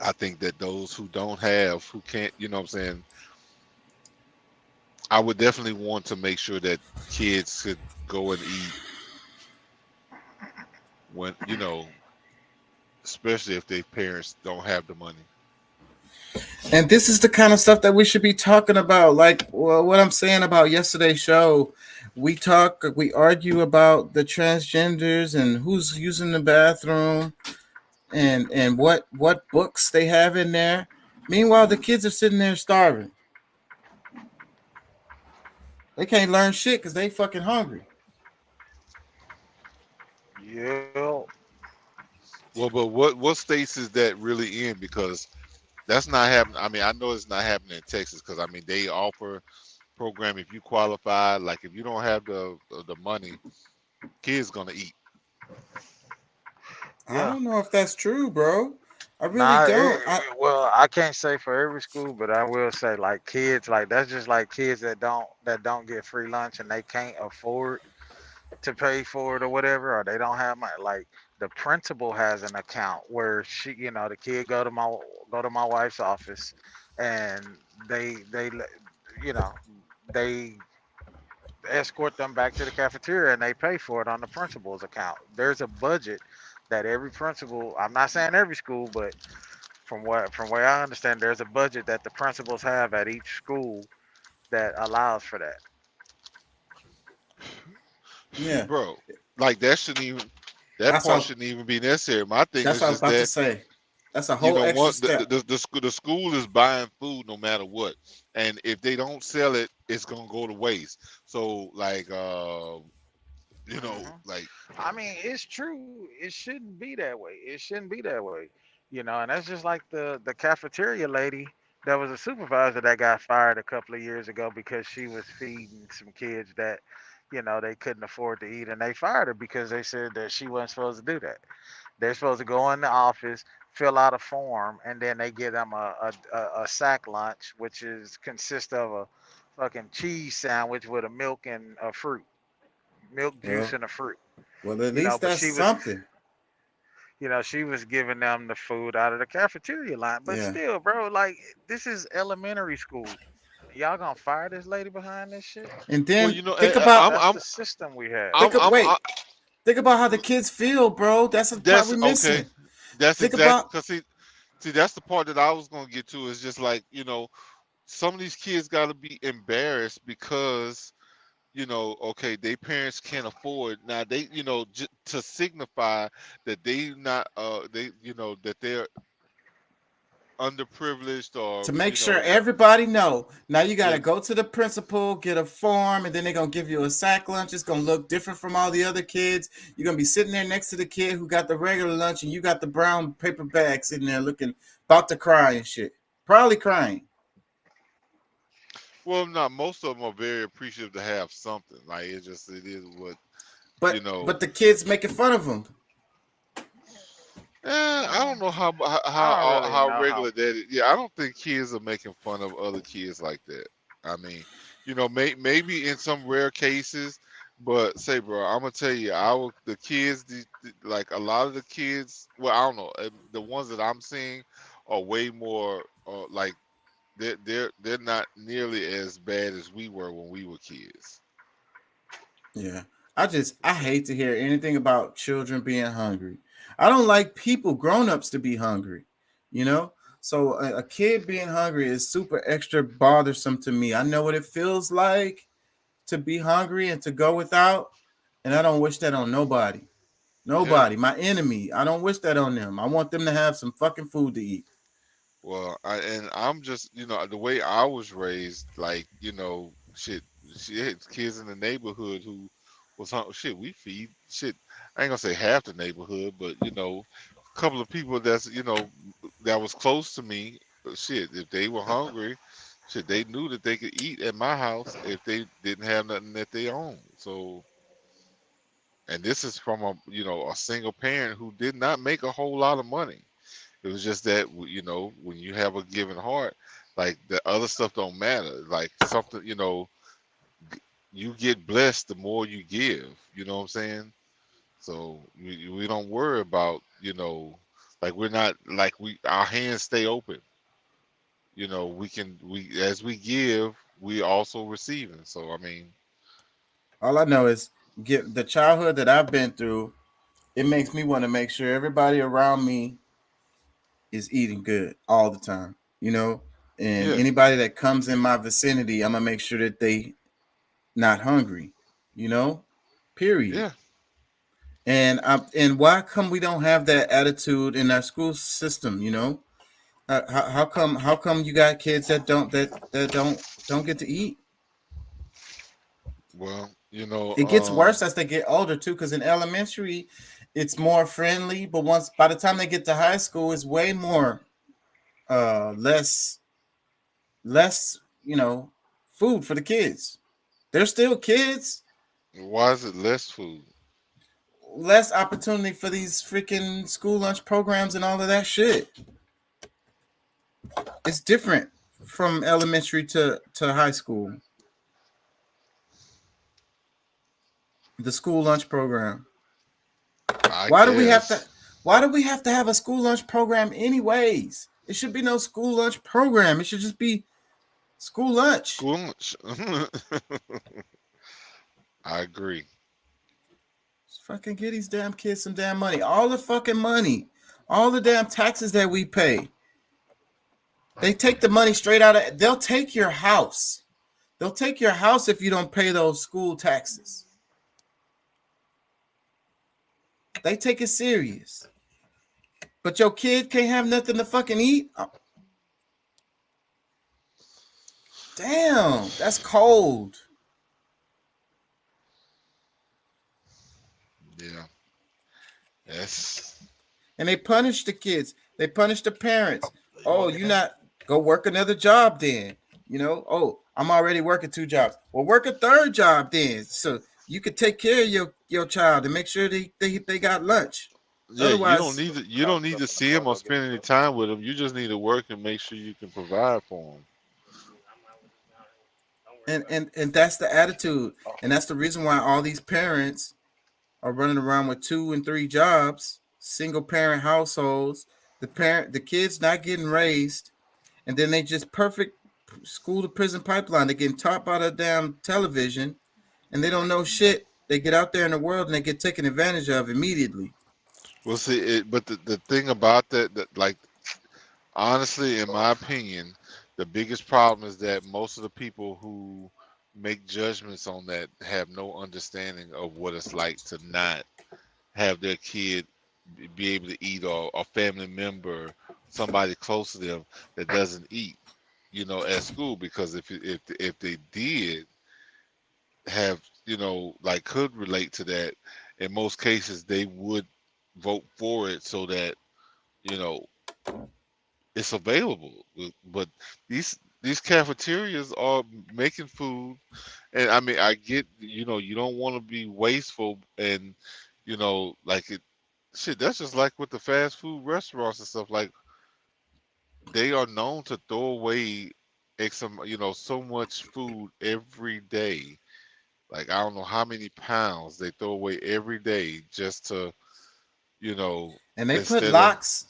I think that those who don't have, who can't, you know what I'm saying, I would definitely want to make sure that kids could go and eat when, you know, especially if their parents don't have the money. And this is the kind of stuff that we should be talking about. Like, well, what I'm saying about yesterday's show, we argue about the transgenders and who's using the bathroom and what books they have in there. Meanwhile, the kids are sitting there starving. They can't learn shit because they fucking hungry. Yeah. Well, but what states is that really in? Because that's not happening. I mean, I know it's not happening in Texas because I mean they offer program if you qualify. Like if you don't have the money, kids gonna eat. I don't know if that's true, bro. I really Nah, don't. well, I can't say for every school, but I will say like kids, like that's just like kids that don't get free lunch and they can't afford to pay for it or whatever, or they don't have money. Like the principal has an account where she, you know, the kid go to my wife's office, and they you know they escort them back to the cafeteria and they pay for it on the principal's account. There's a budget that every principal, I'm not saying every school, but from where I understand, there's a budget that the principals have at each school that allows for that. Yeah, bro. Like that shouldn't even shouldn't even be necessary. My thing That's is what I was just about to that say. That's a whole extra step. the school is buying food no matter what, and if they don't sell it, it's gonna go to waste. So like you know, like I mean, it's true. It shouldn't be that way. It shouldn't be that way. You know, and that's just like the cafeteria lady that was a supervisor that got fired a couple of years ago because she was feeding some kids that, you know, they couldn't afford to eat, and they fired her because they said that she wasn't supposed to do that. They're supposed to go in the office, fill out a form, and then they give them a sack lunch, which is consists of a fucking cheese sandwich with a milk and a fruit, milk juice Well, and a fruit. well, at You know, least but that's she was, something. you know, she was giving them the food out of the cafeteria line. But Yeah. still, bro, like this is elementary school. Y'all gonna fire this lady behind this shit? And then well, you know, think about That's the system we have. think about how the kids feel, bro. That's the part that's we're okay. missing. That's Think exactly about because see that's the part that I was gonna get to is just like you know some of these kids got to be embarrassed because you know okay their parents can't afford now they you know to signify that they not they you know that they're underprivileged or to make you sure know everybody know. Now you got to yeah, go to the principal, get a form, and then they're gonna give you a sack lunch. It's gonna look different from all the other kids. You're gonna be sitting there next to the kid who got the regular lunch, and you got the brown paper bag sitting there looking about to cry and shit. Probably crying. well not most of them are very appreciative to have something like it is what you But know. but the kids making fun of them. I don't know how I don't really how know how. regular that is. Yeah, I don't think kids are making fun of other kids like that. I mean, you know, maybe in some rare cases, but say, bro, I'm gonna tell you, the kids, like a lot of the kids, well, I don't know, the ones that I'm seeing are way more, like they're not nearly as bad as we were when we were kids. Yeah. I hate to hear anything about children being hungry. I don't like people, grown-ups, to be hungry, you know? So a kid being hungry is super extra bothersome to me. I know what it feels like to be hungry and to go without, and I don't wish that on nobody. Yeah. Nobody, my enemy. I don't wish that on them. I want them to have some fucking food to eat. Well, I'm just, you know, the way I was raised, like, you know, shit, kids in the neighborhood who was hungry, shit, we feed shit. I ain't gonna say half the neighborhood, but you know, a couple of people that's that was close to me. Shit, if they were hungry, shit, they knew that they could eat at my house if they didn't have nothing that they owned. So, and this is from a single parent who did not make a whole lot of money. It was just that when you have a giving heart, like the other stuff don't matter. Like something, you get blessed the more you give. You know what I'm saying? So we don't worry about like we're not like our hands stay open. We as we give, we also receiving. So I mean, all I know is get the childhood that I've been through. It makes me want to make sure everybody around me is eating good all the time, and anybody that comes in my vicinity, I'm gonna make sure that they not hungry, period. Yeah. And why come we don't have that attitude in our school system? How come you got kids that don't get to eat? Well, it gets worse as they get older too, because in elementary it's more friendly, but by the time they get to high school, it's way more less food for the kids. They're still kids. Why is it less food? Less opportunity for these freaking school lunch programs and all of that shit. It's different from elementary to high school. The school lunch program. Why do we have to have a school lunch program anyways? It should be no school lunch program. It should just be school lunch. School lunch. I agree. Just fucking get these damn kids some damn money. All the fucking money. All the damn taxes that we pay. They take the money straight out of. They'll take your house. They'll take your house if you don't pay those school taxes. They take it serious. But your kid can't have nothing to fucking eat? Oh. Damn, that's cold. Yeah. Yes. And they punish the kids. They punish the parents. Oh, you not go work another job then. Oh, I'm already working 2 jobs. Well, work a 3rd job then. So you could take care of your child and make sure they got lunch. Yeah, otherwise, you don't need to see him or spend any time with him. You just need to work and make sure you can provide for him. And that's the attitude. And that's the reason why all these parents are running around with 2 and 3 jobs, single parent households. The kids not getting raised, and then they just perfect school to prison pipeline. They're getting taught by the damn television, and they don't know shit. They get out there in the world and they get taken advantage of immediately. Well, see, but the thing about that, like, honestly, in my opinion, the biggest problem is that most of the people who make judgments on that have no understanding of what it's like to not have their kid be able to eat, or a family member, somebody close to them that doesn't eat, at school. Because if they did have, like, could relate to that, in most cases they would vote for it so that it's available. But these cafeterias are making food, and I mean, I get, you don't want to be wasteful, and like it shit, that's just like with the fast food restaurants and stuff. Like, they are known to throw away so much food every day. Like, I don't know how many pounds they throw away every day just to and they put locks.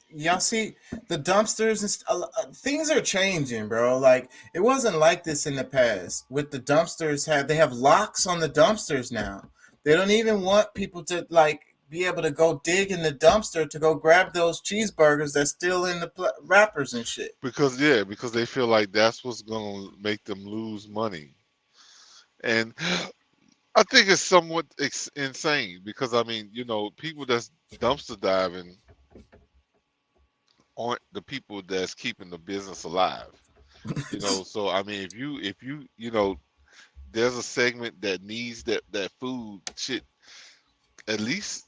Y'all see the dumpsters and things are changing, bro. Like, it wasn't like this in the past. With the dumpsters, they have locks on the dumpsters now. They don't even want people to be able to go dig in the dumpster to go grab those cheeseburgers that's still in the wrappers and shit. Because they feel like that's what's gonna make them lose money. And I think it's somewhat insane, because I mean, people that's dumpster diving aren't the people that's keeping the business alive. So I mean, if you there's a segment that needs that food shit. At least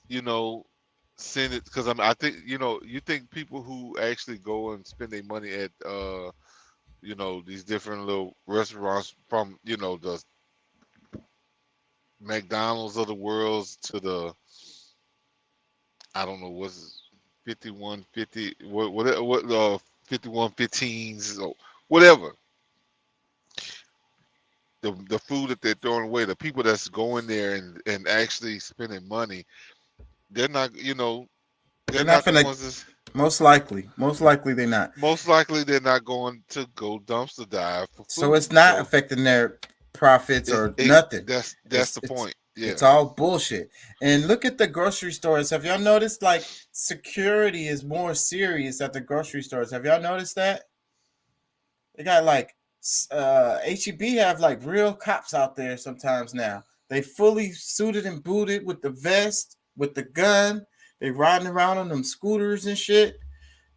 send it, because I think you think people who actually go and spend their money at these different little restaurants, from the McDonald's of the world to the, I don't know, what's 5150, what 5115s or whatever, the food that they're throwing away, the people that's going there and actually spending money, they're not They're they're not not the gonna. ones that's, Most likely they're not. most likely they're not going to go dumpster dive for So food. it's not affecting their profits or nothing. That's It's the point. Yeah. It's all bullshit. And look at the grocery stores. Have y'all noticed like security is more serious at the grocery stores? Have y'all noticed that? They got like HEB have like real cops out there sometimes now. They fully suited and booted with the vest, with the gun. They riding around on them scooters and shit.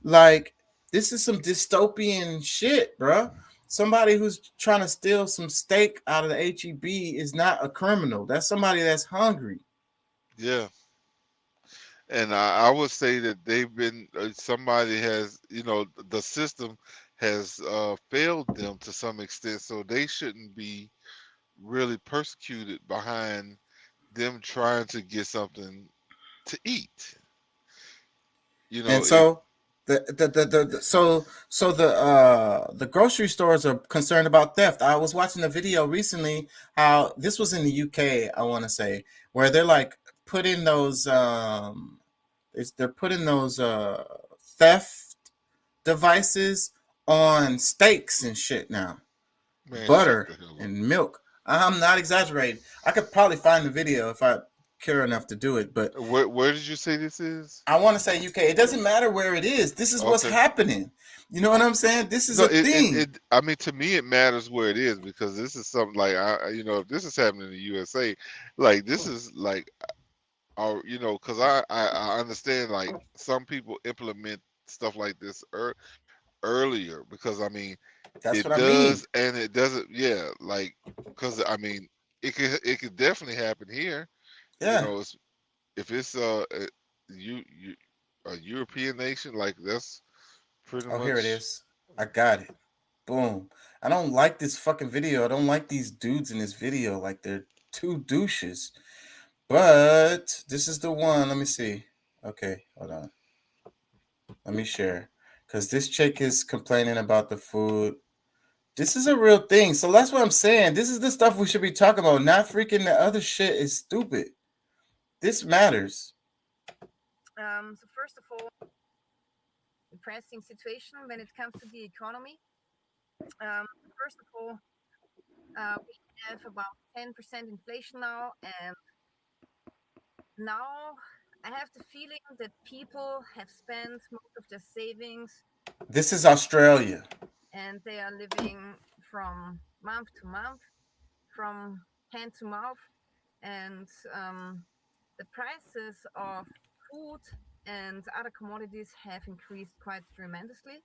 Like, this is some dystopian shit, bro. Somebody who's trying to steal some steak out of the HEB is not a criminal. That's somebody that's hungry. Yeah. And I would say that they've been, somebody has, the system has failed them to some extent, so they shouldn't be really persecuted behind them trying to get something to eat. And so the grocery stores are concerned about theft. I was watching a video recently how this was in the UK, I want to say, where they're like putting those they're putting those theft devices on steaks and shit now. Man, butter shut the hell up. and milk. I'm not exaggerating. I could probably find the video if I care enough to do it, but Where did you say this is? I want to say UK. It doesn't matter where it is. This is what's Okay. happening. You know what I'm saying? This is No, a thing. I mean, to me, it matters where it is, because this is something like if this is happening in the USA, like this is like, because I understand like some people implement stuff like this earlier, because I mean, That's it what I mean. does and it doesn't. Yeah, like, because I mean, it could definitely happen here. Yeah. If it's a European nation, like that's pretty Oh, much. here it is. I got it. Boom. I don't like this fucking video. I don't like these dudes in this video. Like, they're two douches. But this is the one. Let me see. Okay, hold on. Let me share. Because this chick is complaining about the food. This is a real thing. So that's what I'm saying. This is the stuff we should be talking about. Not freaking the other shit is stupid. This matters. So first of all, depressing situation when it comes to the economy. First of all, we have about 10% inflation now, and now I have the feeling that people have spent most of their savings This is Australia. and they are living from month to month, from hand to mouth, and the prices of food and other commodities have increased quite tremendously.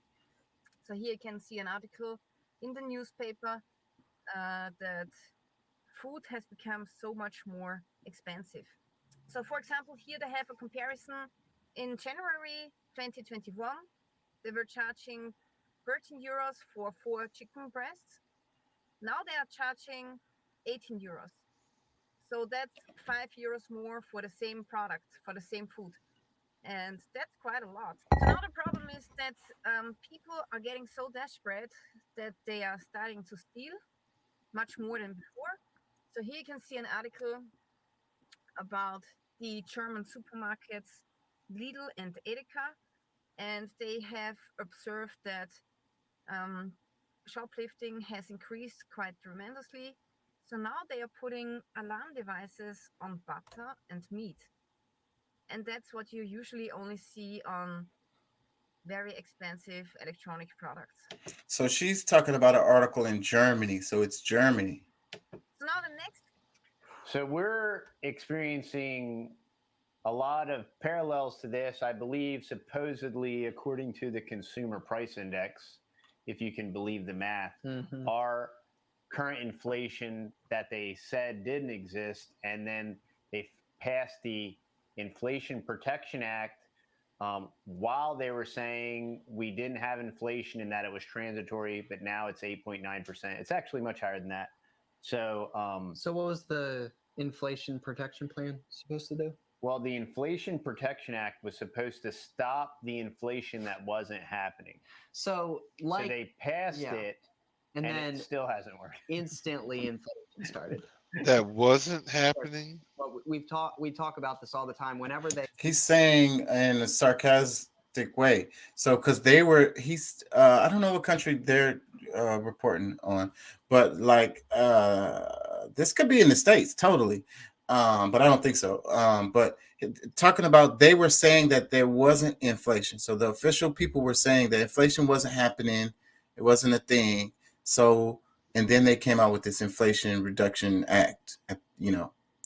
So here you can see an article in the newspaper that food has become so much more expensive. So for example, here they have a comparison. In January 2021, they were charging 13 euros for 4 chicken breasts. Now they are charging 18 euros. So that's 5 euros more for the same product, for the same food. And that's quite a lot. So now the problem is that people are getting so desperate that they are starting to steal much more than before. So here you can see an article about the German supermarkets Lidl and Edeka, and they have observed that shoplifting has increased quite tremendously. So now they are putting alarm devices on butter and meat. And that's what you usually only see on very expensive electronic products. So she's talking about an article in Germany. So it's Germany. So now the next. So we're experiencing a lot of parallels to this, I believe, supposedly according to the Consumer Price Index, if you can believe the math, our current inflation that they said didn't exist, and then they passed the Inflation Protection Act while they were saying we didn't have inflation and that it was transitory, but now it's 8.9%. It's actually much higher than that. So, so what was the Inflation Protection Plan supposed to do? Well, the Inflation Protection Act was supposed to stop the inflation that wasn't happening. So they passed it, and then it still hasn't worked. Instantly, inflation started. That wasn't happening. Well, we talk about this all the time. Whenever they He's saying in a sarcastic way. So, because I don't know what country they're reporting on, but like this could be in the States, totally. But I don't think so. But talking about, they were saying that there wasn't inflation. So the official people were saying that inflation wasn't happening. It wasn't a thing. So, and then they came out with this Inflation Reduction Act,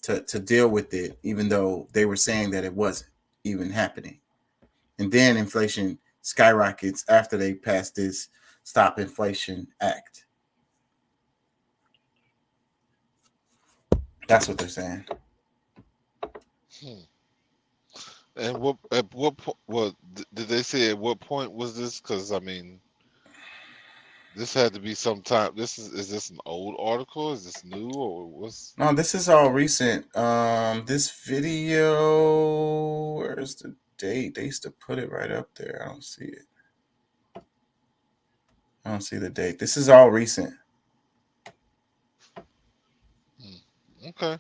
to deal with it, even though they were saying that it wasn't even happening. And then inflation skyrockets after they passed this Stop Inflation Act. That's what they're saying. And what did they say? At what point was this? Because I mean, this had to be some time. Is this an old article? Is this new or what's? No, this is all recent. This video, where's the date? They used to put it right up there. I don't see it. I don't see the date. This is all recent. Okay.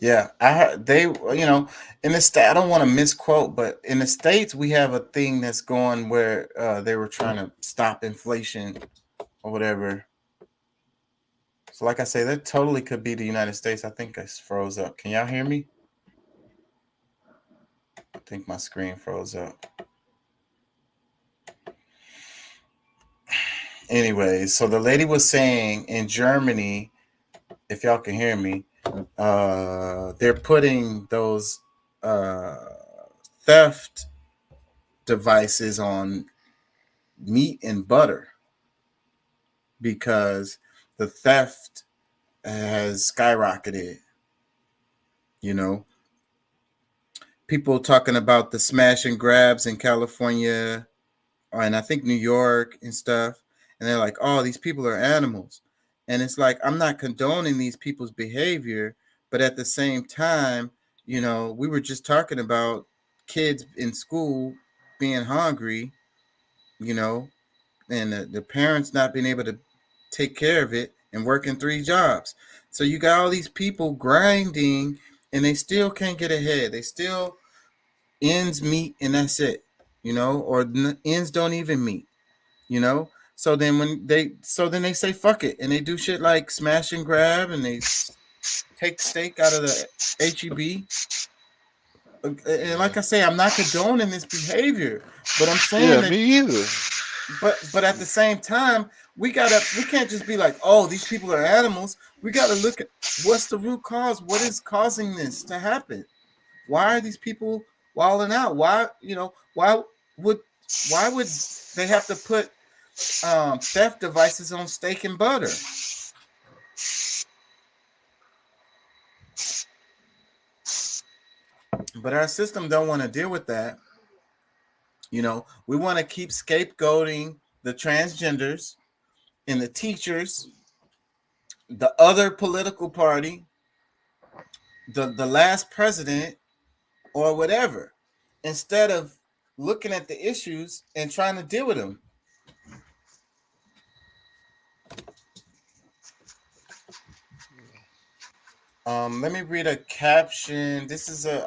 Yeah, in the state, I don't want to misquote, but in the States, we have a thing that's going where they were trying to stop inflation or whatever. So like I say, that totally could be the United States. I think I froze up. Can y'all hear me? I think my screen froze up. Anyways, so the lady was saying in Germany, if y'all can hear me, they're putting those theft devices on meat and butter because the theft has skyrocketed. People talking about the smash and grabs in California and I think New York and stuff. And they're like, oh, these people are animals. And it's like, I'm not condoning these people's behavior, but at the same time, we were just talking about kids in school being hungry, and the parents not being able to take care of it and working 3 jobs. So you got all these people grinding and they still can't get ahead. They still ends meet and that's it, or ends don't even meet, So then they say fuck it and they do shit like smash and grab and they take steak out of the HEB. And like I say, I'm not condoning this behavior, but I'm saying that, me either. But at the same time, we can't just be like, oh, these people are animals. We gotta look at what's the root cause. What is causing this to happen? Why are these people wilding out? Why would they have to put theft devices on steak and butter? But our system don't want to deal with that. We want to keep scapegoating the transgenders and the teachers, the other political party, the last president, or whatever, instead of looking at the issues and trying to deal with them. Let me read a caption. I'm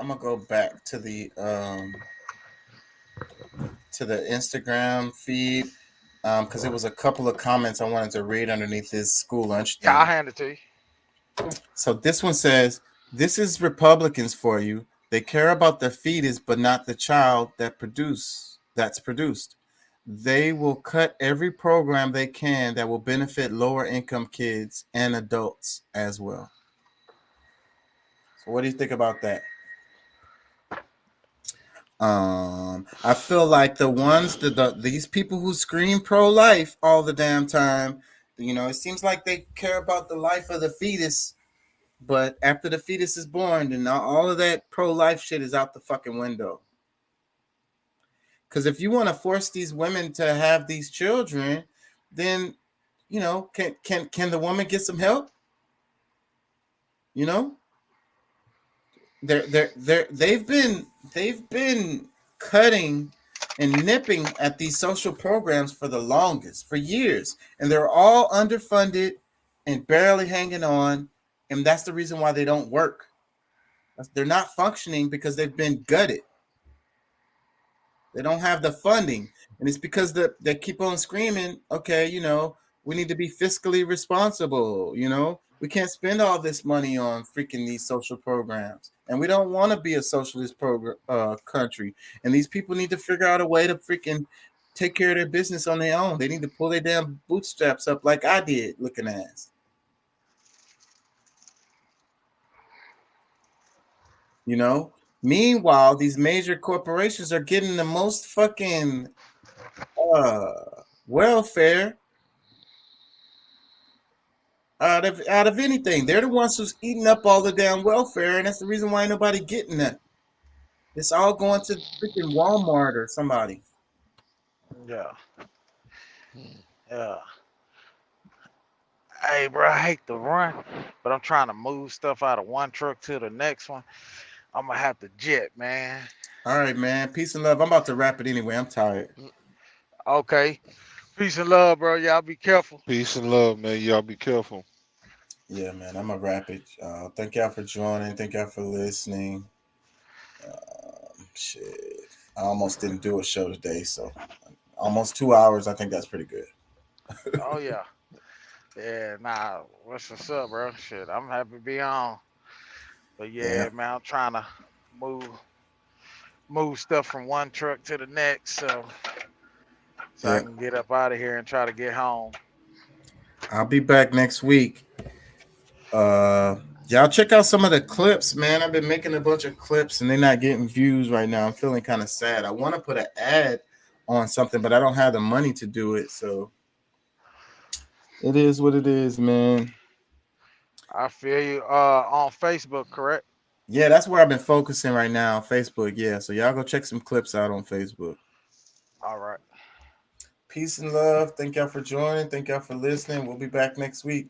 gonna go back to the Instagram feed because there was a couple of comments I wanted to read underneath this school lunch thing. Yeah, I'll hand it to you. So this one says, "This is Republicans for you. They care about the fetus, but not the child that's produced. They will cut every program they can that will benefit lower income kids and adults as well." So what do you think about that? I feel like the ones these people who scream pro-life all the damn time, it seems like they care about the life of the fetus, but after the fetus is born, then all of that pro-life shit is out the fucking window. Because if you want to force these women to have these children, then can the woman get some help? They've been cutting and nipping at these social programs for the longest, for years, and they're all underfunded and barely hanging on, and that's the reason why they don't work. They're not functioning because they've been gutted. They don't have the funding, and it's because they keep on screaming, okay, we need to be fiscally responsible, we can't spend all this money on freaking these social programs, and we don't want to be a socialist country, and these people need to figure out a way to freaking take care of their business on their own. They need to pull their damn bootstraps up like I did, looking ass. Meanwhile, these major corporations are getting the most fucking welfare out of anything. They're the ones who's eating up all the damn welfare, and that's the reason why ain't nobody getting that. It's all going to freaking Walmart or somebody. Yeah. Hey, bro, I hate to run, but I'm trying to move stuff out of one truck to the next one. I'm gonna have to jet, man. All right, man. Peace and love. I'm about to wrap it anyway. I'm tired. Okay. Peace and love, bro. Y'all be careful. Peace and love, man. Y'all be careful. Yeah, man. I'm gonna wrap it. Thank y'all for joining. Thank y'all for listening. Shit. I almost didn't do a show today, so almost 2 hours. I think that's pretty good. Oh yeah. Yeah, nah. What's up, bro? Shit, I'm happy to be on. But yeah, man, I'm trying to move stuff from one truck to the next, so I can get up out of here and try to get home. I'll be back next week. Y'all check out some of the clips, man. I've been making a bunch of clips and they're not getting views right now. I'm feeling kind of sad. I want to put an ad on something, but I don't have the money to do it, so it is what it is, man. I feel you. On Facebook, correct? Yeah, that's where I've been focusing right now, Facebook. Yeah, so y'all go check some clips out on Facebook. All right. Peace and love. Thank y'all for joining. Thank y'all for listening. We'll be back next week.